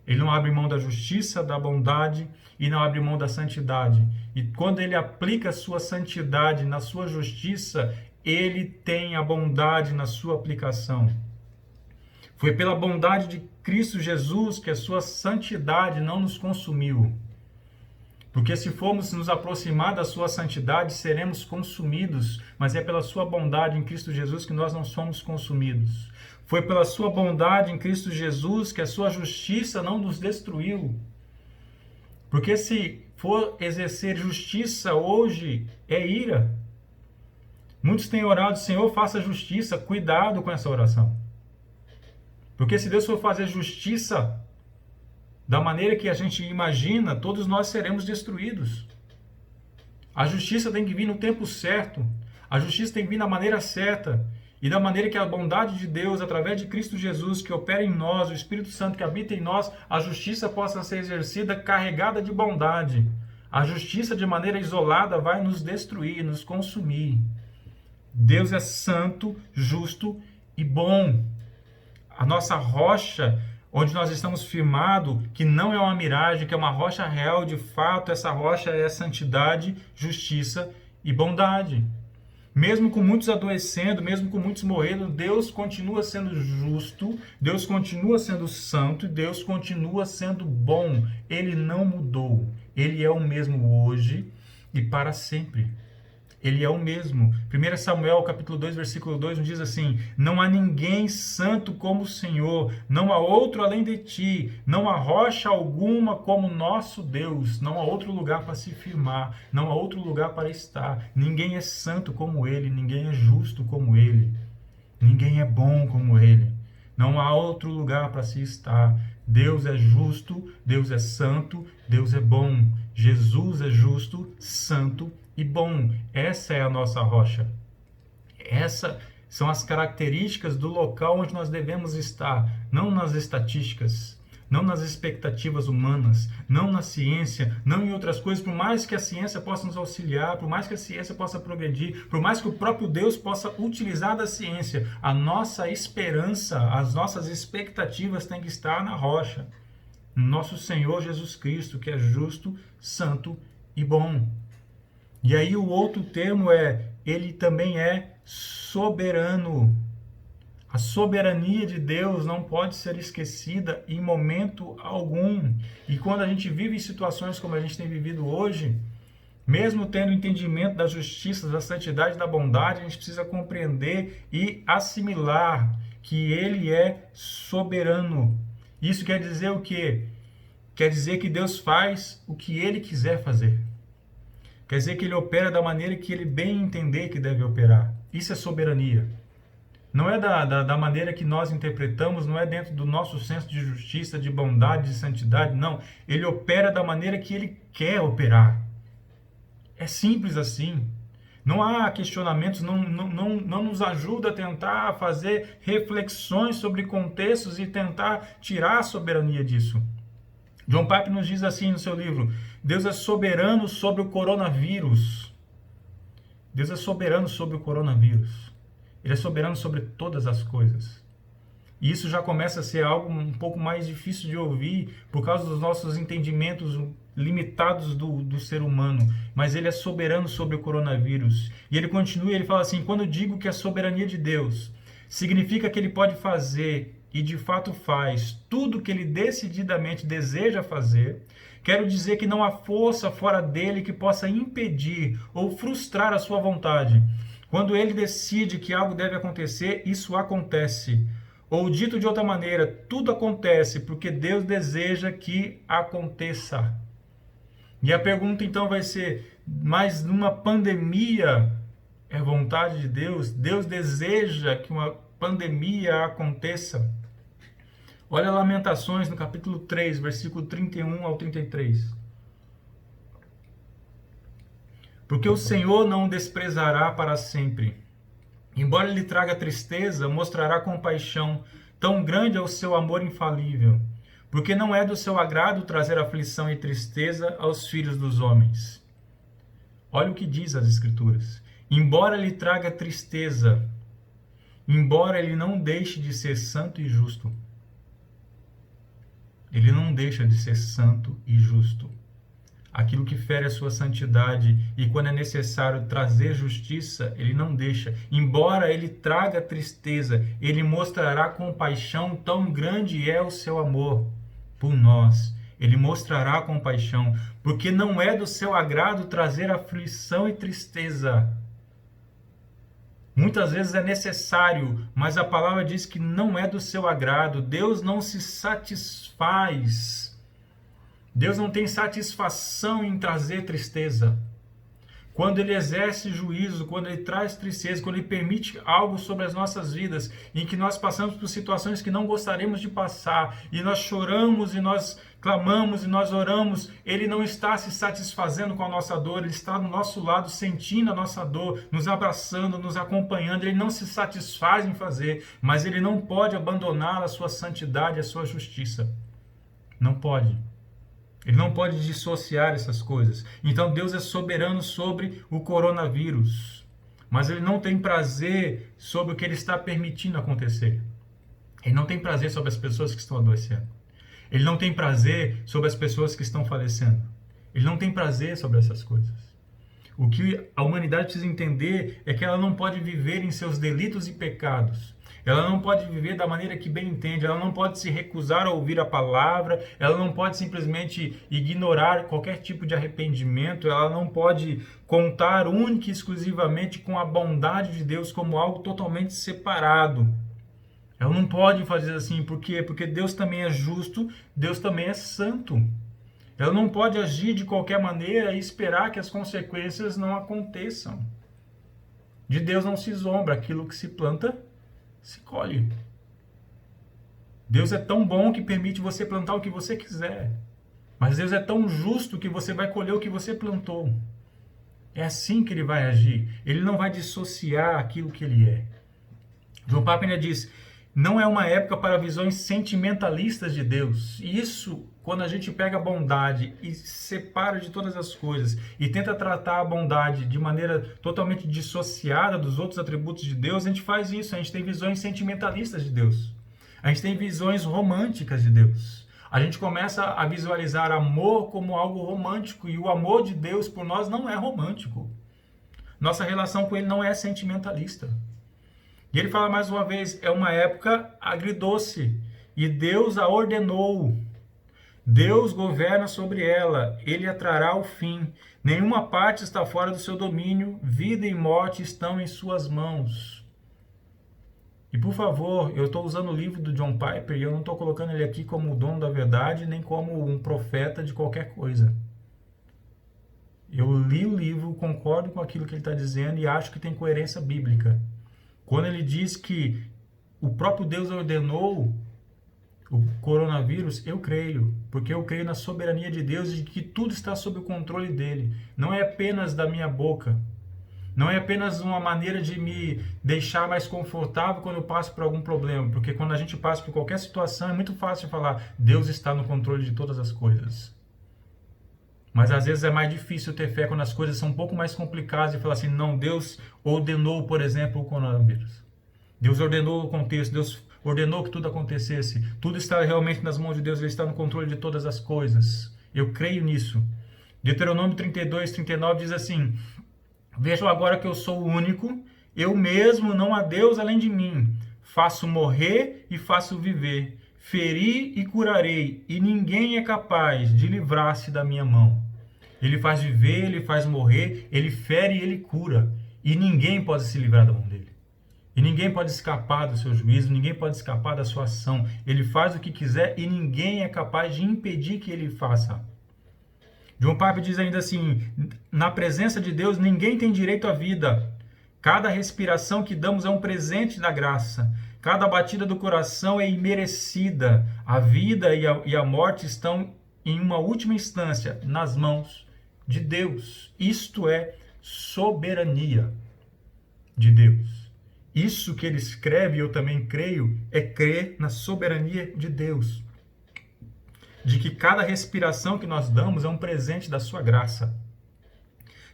Ele não abre mão da justiça, da bondade e não abre mão da santidade. E quando ele aplica a sua santidade na sua justiça, ele tem a bondade na sua aplicação. Foi pela bondade de Cristo Jesus que a sua santidade não nos consumiu. Porque se formos nos aproximar da sua santidade, seremos consumidos. Mas é pela sua bondade em Cristo Jesus que nós não somos consumidos. Foi pela sua bondade em Cristo Jesus que a sua justiça não nos destruiu. Porque se for exercer justiça hoje, é ira. Muitos têm orado, Senhor, faça justiça. Cuidado com essa oração. Porque se Deus for fazer justiça da maneira que a gente imagina, todos nós seremos destruídos. A justiça tem que vir no tempo certo. A justiça tem que vir na maneira certa. E da maneira que a bondade de Deus, através de Cristo Jesus, que opera em nós, o Espírito Santo que habita em nós, a justiça possa ser exercida carregada de bondade. A justiça de maneira isolada vai nos destruir, nos consumir. Deus é santo, justo e bom. A nossa rocha, onde nós estamos firmados, que não é uma miragem, que é uma rocha real, de fato, essa rocha é santidade, justiça e bondade. Mesmo com muitos adoecendo, mesmo com muitos morrendo, Deus continua sendo justo, Deus continua sendo santo, Deus continua sendo bom. Ele não mudou. Ele é o mesmo hoje e para sempre. Ele é o mesmo. 1 Samuel, capítulo 2, versículo 2, nos diz assim: não há ninguém santo como o Senhor, não há outro além de ti, não há rocha alguma como nosso Deus, não há outro lugar para se firmar, não há outro lugar para estar. Ninguém é santo como Ele, ninguém é justo como Ele, ninguém é bom como Ele. Não há outro lugar para se estar. Deus é justo, Deus é santo, Deus é bom. Jesus é justo, santo e bom. Essa é a nossa rocha. Essas são as características do local onde nós devemos estar, não nas estatísticas, não nas expectativas humanas, não na ciência, não em outras coisas, por mais que a ciência possa nos auxiliar, por mais que a ciência possa progredir, por mais que o próprio Deus possa utilizar da ciência, a nossa esperança, as nossas expectativas têm que estar na rocha, no nosso Senhor Jesus Cristo, que é justo, santo e bom. E aí o outro termo ele também é soberano. A soberania de Deus não pode ser esquecida em momento algum. E quando a gente vive em situações como a gente tem vivido hoje, mesmo tendo entendimento da justiça, da santidade, da bondade, a gente precisa compreender e assimilar que Ele é soberano. Isso quer dizer o quê? Quer dizer que Deus faz o que Ele quiser fazer. Quer dizer que Ele opera da maneira que Ele bem entender que deve operar. Isso é soberania. Não é da maneira que nós interpretamos, não é dentro do nosso senso de justiça, de bondade, de santidade, não. Ele opera da maneira que Ele quer operar. É simples assim. Não há questionamentos, não nos ajuda a tentar fazer reflexões sobre contextos e tentar tirar a soberania disso. John Piper nos diz assim no seu livro: Deus é soberano sobre o coronavírus. Deus é soberano sobre o coronavírus. Ele é soberano sobre todas as coisas. E isso já começa a ser algo um pouco mais difícil de ouvir por causa dos nossos entendimentos limitados do ser humano. Mas ele é soberano sobre o coronavírus. E ele continua, ele fala assim: quando eu digo que a soberania de Deus significa que ele pode fazer e de fato faz tudo que ele decididamente deseja fazer, quero dizer que não há força fora dele que possa impedir ou frustrar a sua vontade. Quando ele decide que algo deve acontecer, isso acontece. Ou dito de outra maneira, tudo acontece porque Deus deseja que aconteça. E a pergunta então vai ser: mas numa pandemia é vontade de Deus? Deus deseja que uma pandemia aconteça? Olha Lamentações no capítulo 3, versículo 31 ao 33. Porque o Senhor não o desprezará para sempre. Embora lhe traga tristeza, mostrará compaixão, tão grande é o seu amor infalível. Porque não é do seu agrado trazer aflição e tristeza aos filhos dos homens. Olha o que diz as Escrituras. Embora lhe traga tristeza, embora ele não deixe de ser santo e justo. Ele não deixa de ser santo e justo. Aquilo que fere a sua santidade e quando é necessário trazer justiça, ele não deixa. Embora ele traga tristeza, ele mostrará compaixão, tão grande é o seu amor por nós. Ele mostrará compaixão, porque não é do seu agrado trazer aflição e tristeza. Muitas vezes é necessário, mas a palavra diz que não é do seu agrado. Deus não se satisfaz Deus não tem satisfação em trazer tristeza. Quando Ele exerce juízo, quando Ele traz tristeza, quando Ele permite algo sobre as nossas vidas, em que nós passamos por situações que não gostaríamos de passar, e nós choramos, e nós clamamos, e nós oramos, Ele não está se satisfazendo com a nossa dor, Ele está do nosso lado, sentindo a nossa dor, nos abraçando, nos acompanhando. Ele não se satisfaz em fazer, mas Ele não pode abandonar a sua santidade, a sua justiça. Não pode. Ele não pode dissociar essas coisas. Então Deus é soberano sobre o coronavírus, mas Ele não tem prazer sobre o que Ele está permitindo acontecer. Ele não tem prazer sobre as pessoas que estão adoecendo. Ele não tem prazer sobre as pessoas que estão falecendo. Ele não tem prazer sobre essas coisas. O que a humanidade precisa entender é que ela não pode viver em seus delitos e pecados. Ela não pode viver da maneira que bem entende, ela não pode se recusar a ouvir a palavra, ela não pode simplesmente ignorar qualquer tipo de arrependimento, ela não pode contar única e exclusivamente com a bondade de Deus como algo totalmente separado. Ela não pode fazer assim, por quê? Porque Deus também é justo, Deus também é santo. Ela não pode agir de qualquer maneira e esperar que as consequências não aconteçam. De Deus não se zombra, aquilo que se planta, se colhe. Deus é tão bom que permite você plantar o que você quiser. Mas Deus é tão justo que você vai colher o que você plantou. É assim que Ele vai agir. Ele não vai dissociar aquilo que Ele é. João Papa ainda diz, não é uma época para visões sentimentalistas de Deus. E isso, quando a gente pega a bondade e separa de todas as coisas e tenta tratar a bondade de maneira totalmente dissociada dos outros atributos de Deus, a gente faz isso, a gente tem visões sentimentalistas de Deus. A gente tem visões românticas de Deus. A gente começa a visualizar amor como algo romântico, e o amor de Deus por nós não é romântico. Nossa relação com Ele não é sentimentalista. E ele fala mais uma vez, é uma época agridoce, e Deus a ordenou. Deus governa sobre ela, Ele a trará ao fim. Nenhuma parte está fora do seu domínio, vida e morte estão em suas mãos. E por favor, eu estou usando o livro do John Piper e eu não estou colocando ele aqui como o dono da verdade, nem como um profeta de qualquer coisa. Eu li o livro, concordo com aquilo que ele está dizendo e acho que tem coerência bíblica. Quando ele diz que o próprio Deus ordenou o coronavírus, eu creio, porque eu creio na soberania de Deus e de que tudo está sob o controle dele. Não é apenas da minha boca, não é apenas uma maneira de me deixar mais confortável quando eu passo por algum problema, porque quando a gente passa por qualquer situação é muito fácil falar, Deus está no controle de todas as coisas. Mas às vezes é mais difícil ter fé quando as coisas são um pouco mais complicadas e falar assim, não, Deus ordenou, por exemplo, o coronavírus. Deus ordenou o contexto, Deus ordenou que tudo acontecesse. Tudo está realmente nas mãos de Deus, Ele está no controle de todas as coisas. Eu creio nisso. Deuteronômio 32, 39 diz assim, vejam agora que eu sou o único, eu mesmo, não há Deus além de mim. Faço morrer e faço viver. Feri e curarei, e ninguém é capaz de livrar-se da minha mão. Ele faz viver, ele faz morrer, ele fere e ele cura. E ninguém pode se livrar da mão dele. E ninguém pode escapar do seu juízo, ninguém pode escapar da sua ação. Ele faz o que quiser e ninguém é capaz de impedir que ele faça. John Piper diz ainda assim, na presença de Deus ninguém tem direito à vida. Cada respiração que damos é um presente da graça. Cada batida do coração é imerecida. A vida e a morte estão, em uma última instância, nas mãos de Deus. Isto é soberania de Deus. Isso que ele escreve, eu também creio, é crer na soberania de Deus. De que cada respiração que nós damos é um presente da sua graça.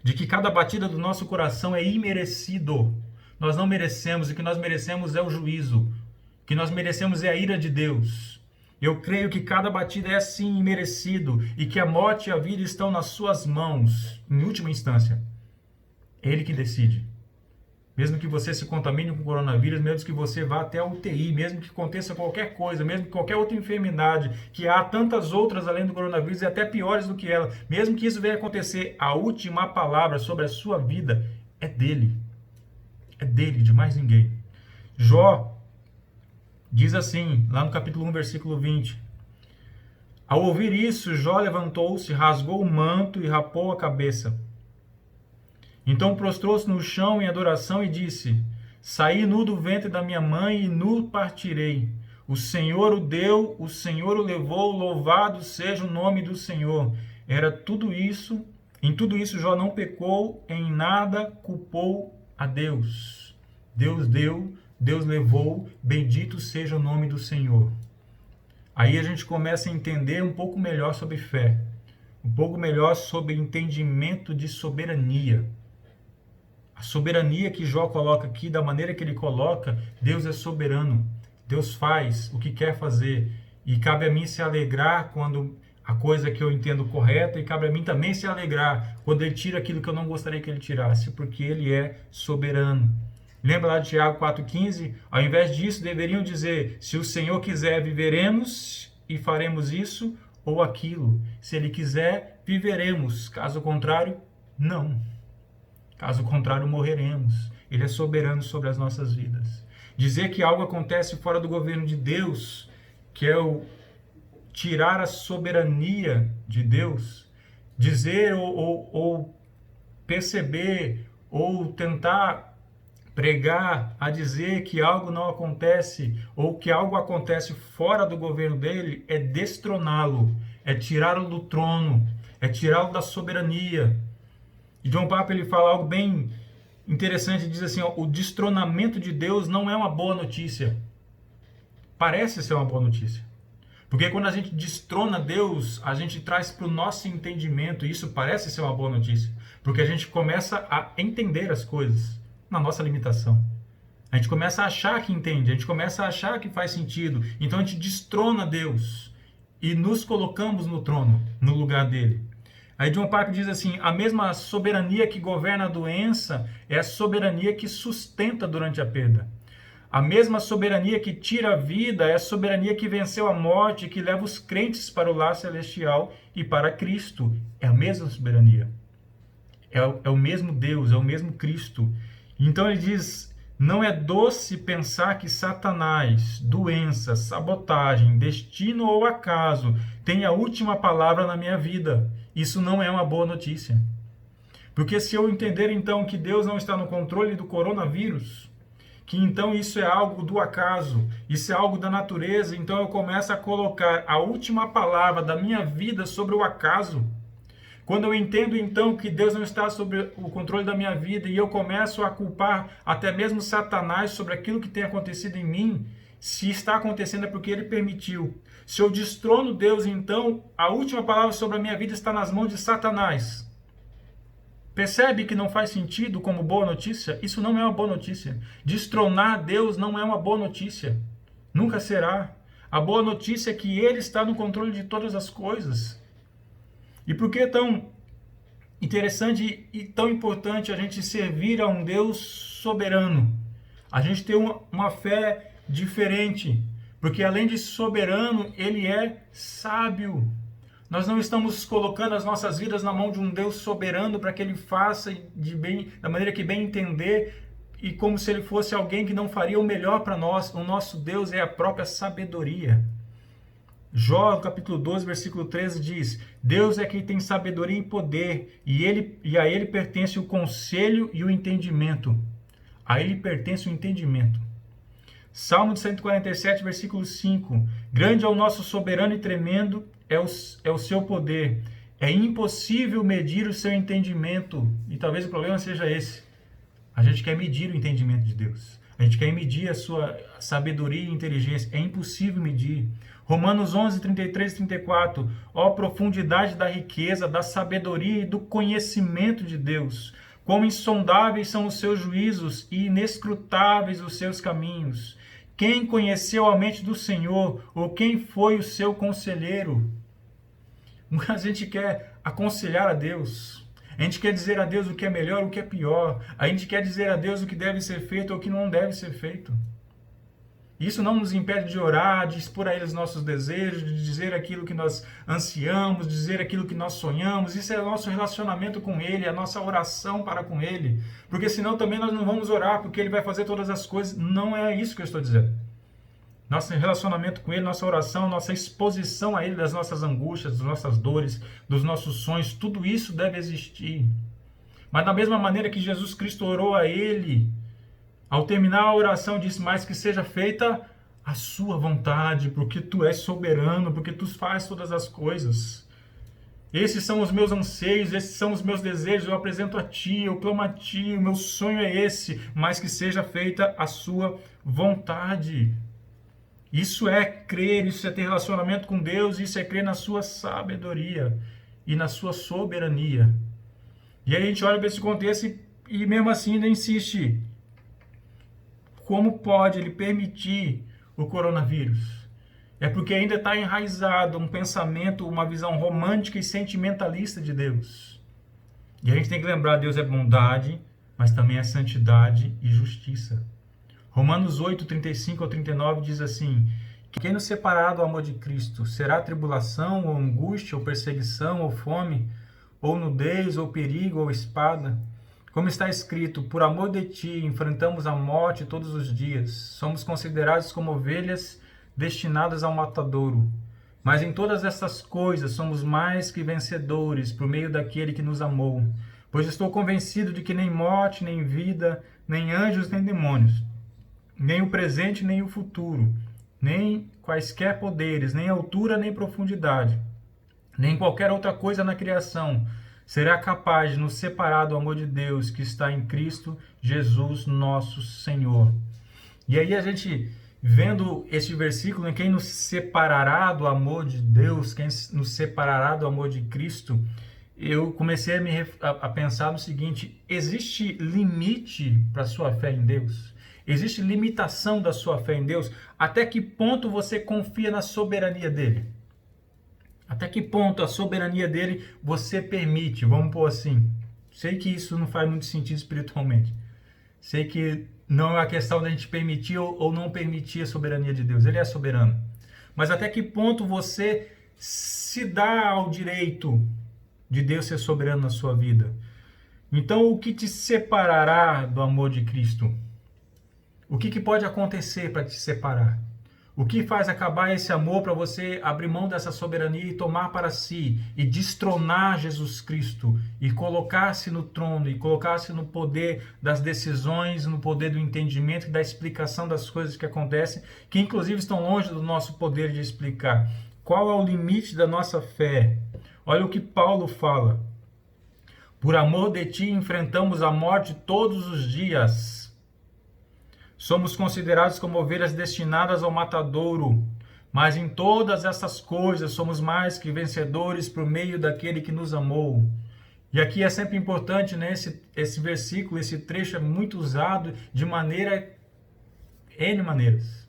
De que cada batida do nosso coração é imerecido. Nós não merecemos, e o que nós merecemos é o juízo. O que nós merecemos é a ira de Deus. Eu creio que cada batida é assim imerecido, e que a morte e a vida estão nas suas mãos, em última instância. É Ele que decide. Mesmo que você se contamine com o coronavírus, mesmo que você vá até a UTI, mesmo que aconteça qualquer coisa, mesmo que qualquer outra enfermidade, que há tantas outras além do coronavírus e até piores do que ela, mesmo que isso venha acontecer, a última palavra sobre a sua vida é dele. É dele, de mais ninguém. Jó diz assim, lá no capítulo 1, versículo 20, Ao ouvir isso, Jó levantou-se, rasgou o manto e rapou a cabeça. Então prostrou-se no chão em adoração e disse: Saí nu do ventre da minha mãe e nu partirei. O Senhor o deu, o Senhor o levou, louvado seja o nome do Senhor. Era tudo isso, em tudo isso Jó não pecou, em nada culpou a Deus. Deus deu, Deus levou, bendito seja o nome do Senhor. Aí a gente começa a entender um pouco melhor sobre fé, um pouco melhor sobre entendimento de soberania. A soberania que Jó coloca aqui, da maneira que ele coloca, Deus é soberano. Deus faz o que quer fazer. E cabe a mim se alegrar quando a coisa que eu entendo correta, e cabe a mim também se alegrar quando ele tira aquilo que eu não gostaria que ele tirasse, porque ele é soberano. Lembra lá de Tiago 4,15? Ao invés disso, deveriam dizer: se o Senhor quiser, viveremos e faremos isso ou aquilo. Se ele quiser, viveremos. Caso contrário, não. Caso contrário, morreremos. Ele é soberano sobre as nossas vidas. Dizer que algo acontece fora do governo de Deus, que é o tirar a soberania de Deus, dizer ou perceber ou tentar pregar a dizer que algo não acontece ou que algo acontece fora do governo dele, é destroná-lo, é tirá-lo do trono, é tirá-lo da soberania. E John Piper ele fala algo bem interessante, diz assim, ó, o destronamento de Deus não é uma boa notícia. Parece ser uma boa notícia. Porque quando a gente destrona Deus, a gente traz para o nosso entendimento, e isso parece ser uma boa notícia, porque a gente começa a entender as coisas na nossa limitação. A gente começa a achar que entende, a gente começa a achar que faz sentido. Então a gente destrona Deus e nos colocamos no trono, no lugar dele. Aí John Piper diz assim, a mesma soberania que governa a doença é a soberania que sustenta durante a perda. A mesma soberania que tira a vida é a soberania que venceu a morte, que leva os crentes para o lar celestial e para Cristo. É a mesma soberania. É o mesmo Deus, é o mesmo Cristo. Então ele diz, não é doce pensar que Satanás, doença, sabotagem, destino ou acaso tem a última palavra na minha vida. Isso não é uma boa notícia. Porque se eu entender então que Deus não está no controle do coronavírus, que então isso é algo do acaso, isso é algo da natureza, então eu começo a colocar a última palavra da minha vida sobre o acaso. Quando eu entendo então que Deus não está sobre o controle da minha vida e eu começo a culpar até mesmo Satanás sobre aquilo que tem acontecido em mim, se está acontecendo é porque ele permitiu. Se eu destrono Deus, então a última palavra sobre a minha vida está nas mãos de Satanás. Percebe que não faz sentido como boa notícia? Isso não é uma boa notícia. Destronar Deus não é uma boa notícia. Nunca será. A boa notícia é que Ele está no controle de todas as coisas. E por que é tão interessante e tão importante a gente servir a um Deus soberano? A gente tem uma fé diferente. Porque além de soberano, Ele é sábio. Nós não estamos colocando as nossas vidas na mão de um Deus soberano para que Ele faça da maneira que bem entender e como se Ele fosse alguém que não faria o melhor para nós. O nosso Deus é a própria sabedoria. Jó, capítulo 12, versículo 13 diz, Deus é quem tem sabedoria e poder e a Ele pertence o conselho e o entendimento. A Ele pertence o entendimento. Salmo 147, versículo 5, grande é o nosso soberano e tremendo é o seu poder. É impossível medir o seu entendimento. E talvez o problema seja esse. A gente quer medir o entendimento de Deus. A gente quer medir a sua sabedoria e inteligência. É impossível medir. Romanos 11, 33 e 34. Ó profundidade da riqueza, da sabedoria e do conhecimento de Deus. Quão insondáveis são os seus juízos e inescrutáveis os seus caminhos. Quem conheceu a mente do Senhor, ou quem foi o seu conselheiro? A gente quer aconselhar a Deus. A gente quer dizer a Deus o que é melhor, o que é pior. A gente quer dizer a Deus o que deve ser feito ou o que não deve ser feito. Isso não nos impede de orar, de expor a Ele os nossos desejos, de dizer aquilo que nós ansiamos, dizer aquilo que nós sonhamos. Isso é o nosso relacionamento com Ele, a nossa oração para com Ele. Porque senão também nós não vamos orar, porque Ele vai fazer todas as coisas. Não é isso que eu estou dizendo. Nosso relacionamento com Ele, nossa oração, nossa exposição a Ele das nossas angústias, das nossas dores, dos nossos sonhos, tudo isso deve existir. Mas da mesma maneira que Jesus Cristo orou a Ele, ao terminar a oração disse, mas que seja feita a sua vontade, porque Tu és soberano, porque Tu fazes todas as coisas. Esses são os meus anseios, esses são os meus desejos, eu apresento a Ti, eu clamo a Ti, o meu sonho é esse, mas que seja feita a Sua vontade. Isso é crer, isso é ter relacionamento com Deus, isso é crer na Sua sabedoria e na Sua soberania. E aí a gente olha para esse contexto e mesmo assim ainda insiste. Como pode Ele permitir o coronavírus? É porque ainda está enraizado um pensamento, uma visão romântica e sentimentalista de Deus. E a gente tem que lembrar, Deus é bondade, mas também é santidade e justiça. Romanos 8, 35 ao 39 diz assim, que quem nos separar do amor de Cristo será tribulação, ou angústia, ou perseguição, ou fome, ou nudez, ou perigo, ou espada. Como está escrito, por amor de Ti enfrentamos a morte todos os dias, somos considerados como ovelhas destinadas ao matadouro. Mas em todas essas coisas somos mais que vencedores por meio daquele que nos amou. Pois estou convencido de que nem morte, nem vida, nem anjos, nem demônios, nem o presente, nem o futuro, nem quaisquer poderes, nem altura, nem profundidade, nem qualquer outra coisa na criação será capaz de nos separar do amor de Deus que está em Cristo Jesus, nosso Senhor. E aí a gente, vendo este versículo, quem nos separará do amor de Deus, quem nos separará do amor de Cristo, eu comecei a pensar no seguinte, existe limite para a sua fé em Deus? Existe limitação da sua fé em Deus? Até que ponto você confia na soberania dele? Até que ponto a soberania dele você permite? Vamos pôr assim. Sei que isso não faz muito sentido espiritualmente. Sei que não é uma questão da gente permitir ou não permitir a soberania de Deus. Ele é soberano. Mas até que ponto você se dá ao direito de Deus ser soberano na sua vida? Então, o que te separará do amor de Cristo? O que pode acontecer para te separar? O que faz acabar esse amor para você abrir mão dessa soberania e tomar para si e destronar Jesus Cristo e colocar-se no trono e colocar-se no poder das decisões, no poder do entendimento e da explicação das coisas que acontecem, que inclusive estão longe do nosso poder de explicar. Qual é o limite da nossa fé? Olha o que Paulo fala. Por amor de Ti enfrentamos a morte todos os dias. Somos considerados como ovelhas destinadas ao matadouro, mas em todas essas coisas somos mais que vencedores por meio daquele que nos amou. E aqui é sempre importante, né, esse versículo, esse trecho é muito usado de N maneiras.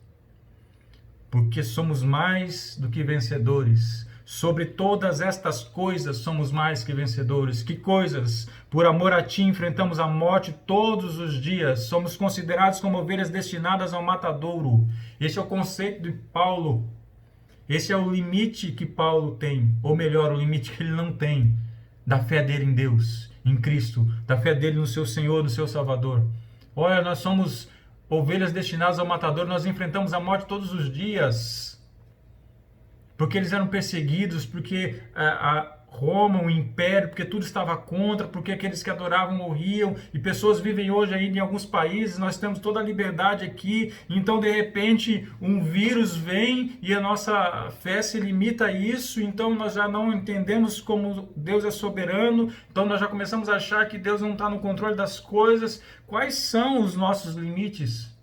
Porque somos mais do que vencedores. Sobre todas estas coisas somos mais que vencedores. Que coisas? Por amor a Ti enfrentamos a morte todos os dias. Somos considerados como ovelhas destinadas ao matadouro. Esse é o conceito de Paulo. Esse é o limite que Paulo tem. Ou melhor, o limite que ele não tem. Da fé dele em Deus, em Cristo. Da fé dele no seu Senhor, no seu Salvador. Olha, nós somos ovelhas destinadas ao matadouro. Nós enfrentamos a morte todos os dias. Porque eles eram perseguidos, porque a Roma, o Império, porque tudo estava contra, porque aqueles que adoravam morriam, e pessoas vivem hoje ainda em alguns países, nós temos toda a liberdade aqui, então de repente um vírus vem e a nossa fé se limita a isso, então nós já não entendemos como Deus é soberano, então nós já começamos a achar que Deus não está no controle das coisas. Quais são os nossos limites?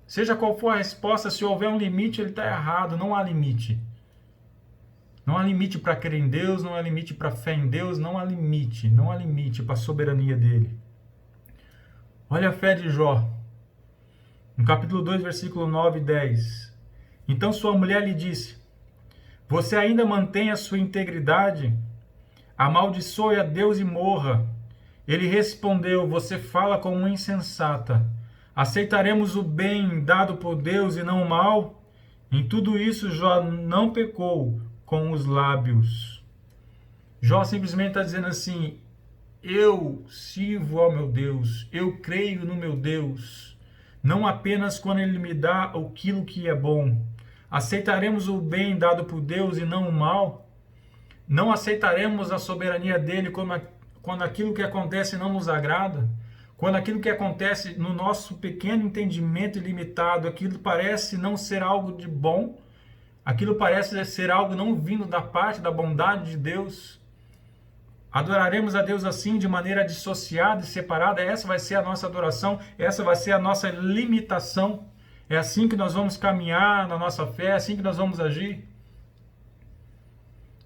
Seja qual for a resposta, se houver um limite, ele está errado. Não há limite. Não há limite para crer em Deus, não há limite para fé em Deus, não há limite. Não há limite para a soberania dele. Olha a fé de Jó. No capítulo 2, versículo 9 e 10. Então sua mulher lhe disse, você ainda mantém a sua integridade? Amaldiçoe a Deus e morra. Ele respondeu, você fala como uma insensata. Aceitaremos o bem dado por Deus e não o mal? Em tudo isso, Jó não pecou com os lábios. Jó simplesmente está dizendo assim, eu sirvo ao meu Deus, eu creio no meu Deus. não apenas quando Ele me dá aquilo que é bom. Aceitaremos o bem dado por Deus e não o mal? Não aceitaremos a soberania dele quando aquilo que acontece não nos agrada? Quando aquilo que acontece no nosso pequeno entendimento ilimitado, aquilo parece não ser algo de bom, aquilo parece ser algo não vindo da parte da bondade de Deus. Adoraremos a Deus assim, de maneira dissociada e separada? Essa vai ser a nossa adoração, essa vai ser a nossa limitação. É assim que nós vamos caminhar na nossa fé, é assim que nós vamos agir.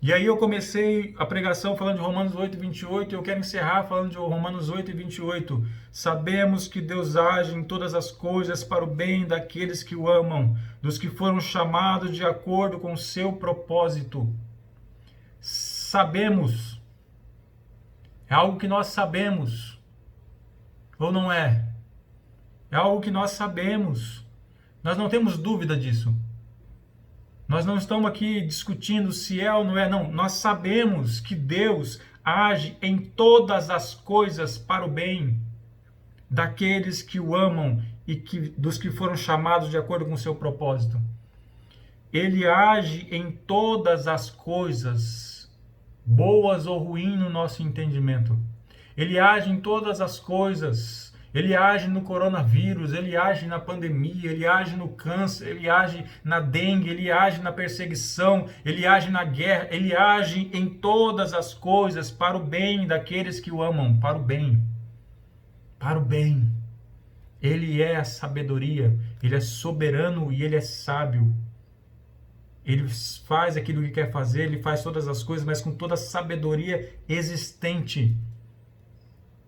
E aí eu comecei a pregação falando de Romanos 8:28, e eu quero encerrar falando de Romanos 8:28. Sabemos que Deus age em todas as coisas para o bem daqueles que o amam, dos que foram chamados de acordo com o seu propósito. Sabemos. É algo que nós sabemos. Ou não é? É algo que nós sabemos. Nós não temos dúvida disso. Nós não estamos aqui discutindo se é ou não é, não. Nós sabemos que Deus age em todas as coisas para o bem daqueles que o amam e dos que foram chamados de acordo com o seu propósito. Ele age em todas as coisas, boas ou ruins no nosso entendimento. Ele age em todas as coisas. Ele age no coronavírus, ele age na pandemia, ele age no câncer, ele age na dengue, ele age na perseguição, ele age na guerra, ele age em todas as coisas para o bem daqueles que o amam, para o bem. Para o bem. Ele é a sabedoria, ele é soberano e ele é sábio. Ele faz aquilo que quer fazer, ele faz todas as coisas, mas com toda a sabedoria existente.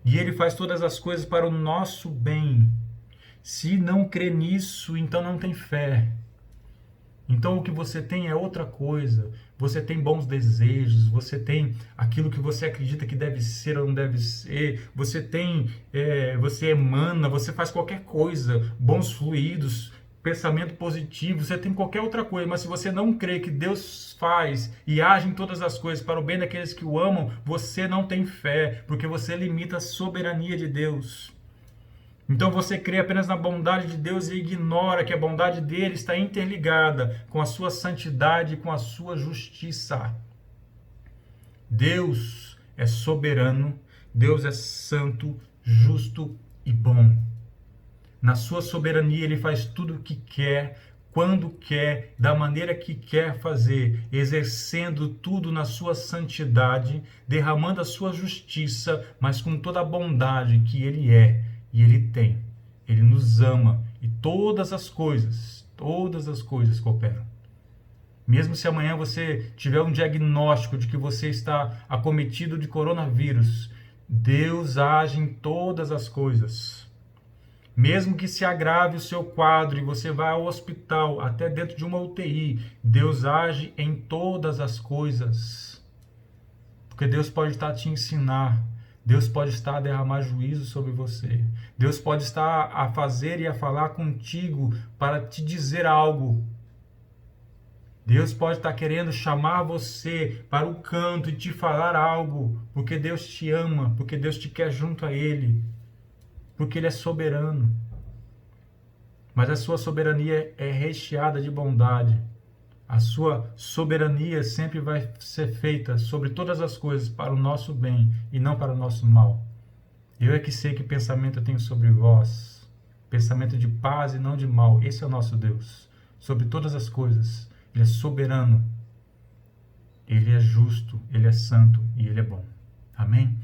E ele faz todas as coisas para o nosso bem. Se não crê nisso, então não tem fé. Então o que você tem é outra coisa. Você tem bons desejos, você tem aquilo que você acredita que deve ser ou não deve ser. Você tem, você emana, você faz qualquer coisa, bons fluidos, pensamento positivo, você tem qualquer outra coisa, mas se você não crê que Deus faz e age em todas as coisas para o bem daqueles que o amam, você não tem fé, porque você limita a soberania de Deus. Então você crê apenas na bondade de Deus e ignora que a bondade dele está interligada com a sua santidade e com a sua justiça. Deus é soberano, Deus é santo, justo e bom. Na sua soberania, ele faz tudo o que quer, quando quer, da maneira que quer fazer, exercendo tudo na sua santidade, derramando a sua justiça, mas com toda a bondade que ele é e ele tem. Ele nos ama e todas as coisas cooperam. Mesmo se amanhã você tiver um diagnóstico de que você está acometido de coronavírus, Deus age em todas as coisas. Mesmo que se agrave o seu quadro e você vá ao hospital, até dentro de uma UTI, Deus age em todas as coisas. Porque Deus pode estar a te ensinar, Deus pode estar a derramar juízo sobre você, Deus pode estar a fazer e a falar contigo para te dizer algo. Deus pode estar querendo chamar você para o canto e te falar algo, porque Deus te ama, porque Deus te quer junto a Ele. Porque ele é soberano. Mas a sua soberania é recheada de bondade. A sua soberania sempre vai ser feita sobre todas as coisas para o nosso bem e não para o nosso mal. Eu é que sei que pensamento eu tenho sobre vós. Pensamento de paz e não de mal. Esse é o nosso Deus. Sobre todas as coisas. Ele é soberano. Ele é justo. Ele é santo e ele é bom. Amém?